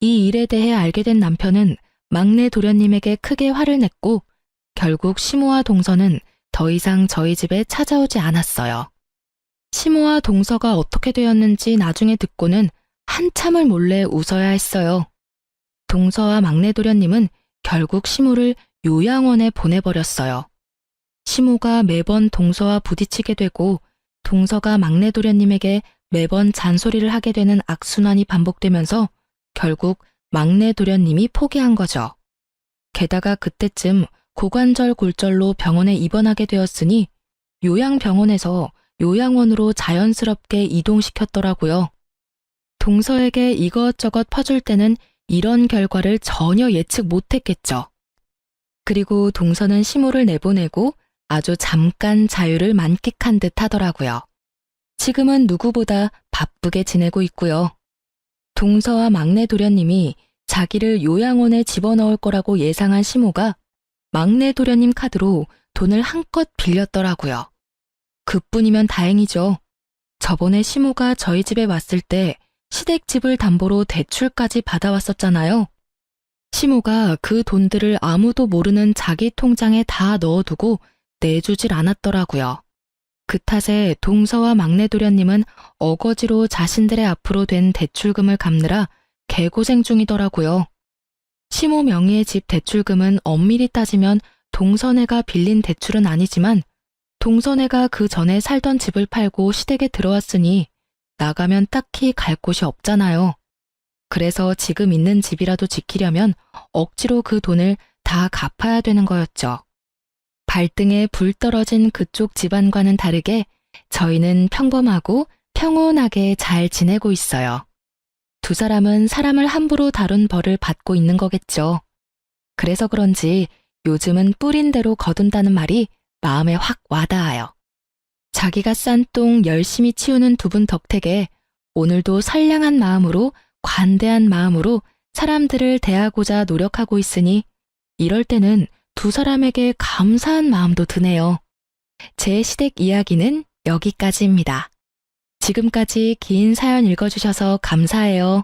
이 일에 대해 알게 된 남편은 막내 도련님에게 크게 화를 냈고 결국 시모와 동서는 더 이상 저희 집에 찾아오지 않았어요. 시모와 동서가 어떻게 되었는지 나중에 듣고는 한참을 몰래 웃어야 했어요. 동서와 막내 도련님은 결국 시모를 요양원에 보내버렸어요. 시모가 매번 동서와 부딪히게 되고 동서가 막내 도련님에게 매번 잔소리를 하게 되는 악순환이 반복되면서 결국 막내 도련님이 포기한 거죠. 게다가 그때쯤 고관절 골절로 병원에 입원하게 되었으니 요양병원에서 요양원으로 자연스럽게 이동시켰더라고요. 동서에게 이것저것 퍼줄 때는 이런 결과를 전혀 예측 못했겠죠. 그리고 동서는 시모를 내보내고 아주 잠깐 자유를 만끽한 듯 하더라고요. 지금은 누구보다 바쁘게 지내고 있고요. 동서와 막내 도련님이 자기를 요양원에 집어넣을 거라고 예상한 시모가 막내 도련님 카드로 돈을 한껏 빌렸더라고요. 그뿐이면 다행이죠. 저번에 시모가 저희 집에 왔을 때 시댁집을 담보로 대출까지 받아왔었잖아요. 시모가 그 돈들을 아무도 모르는 자기 통장에 다 넣어두고 내주질 않았더라고요. 그 탓에 동서와 막내 도련님은 어거지로 자신들의 앞으로 된 대출금을 갚느라 개고생 중이더라고요. 시모 명의의 집 대출금은 엄밀히 따지면 동서네가 빌린 대출은 아니지만 동서네가 그 전에 살던 집을 팔고 시댁에 들어왔으니 나가면 딱히 갈 곳이 없잖아요. 그래서 지금 있는 집이라도 지키려면 억지로 그 돈을 다 갚아야 되는 거였죠. 발등에 불 떨어진 그쪽 집안과는 다르게 저희는 평범하고 평온하게 잘 지내고 있어요. 두 사람은 사람을 함부로 다룬 벌을 받고 있는 거겠죠. 그래서 그런지 요즘은 뿌린 대로 거둔다는 말이 마음에 확 와닿아요. 자기가 싼 똥 열심히 치우는 두 분 덕택에 오늘도 선량한 마음으로, 관대한 마음으로 사람들을 대하고자 노력하고 있으니 이럴 때는 두 사람에게 감사한 마음도 드네요. 제 시댁 이야기는 여기까지입니다. 지금까지 긴 사연 읽어주셔서 감사해요.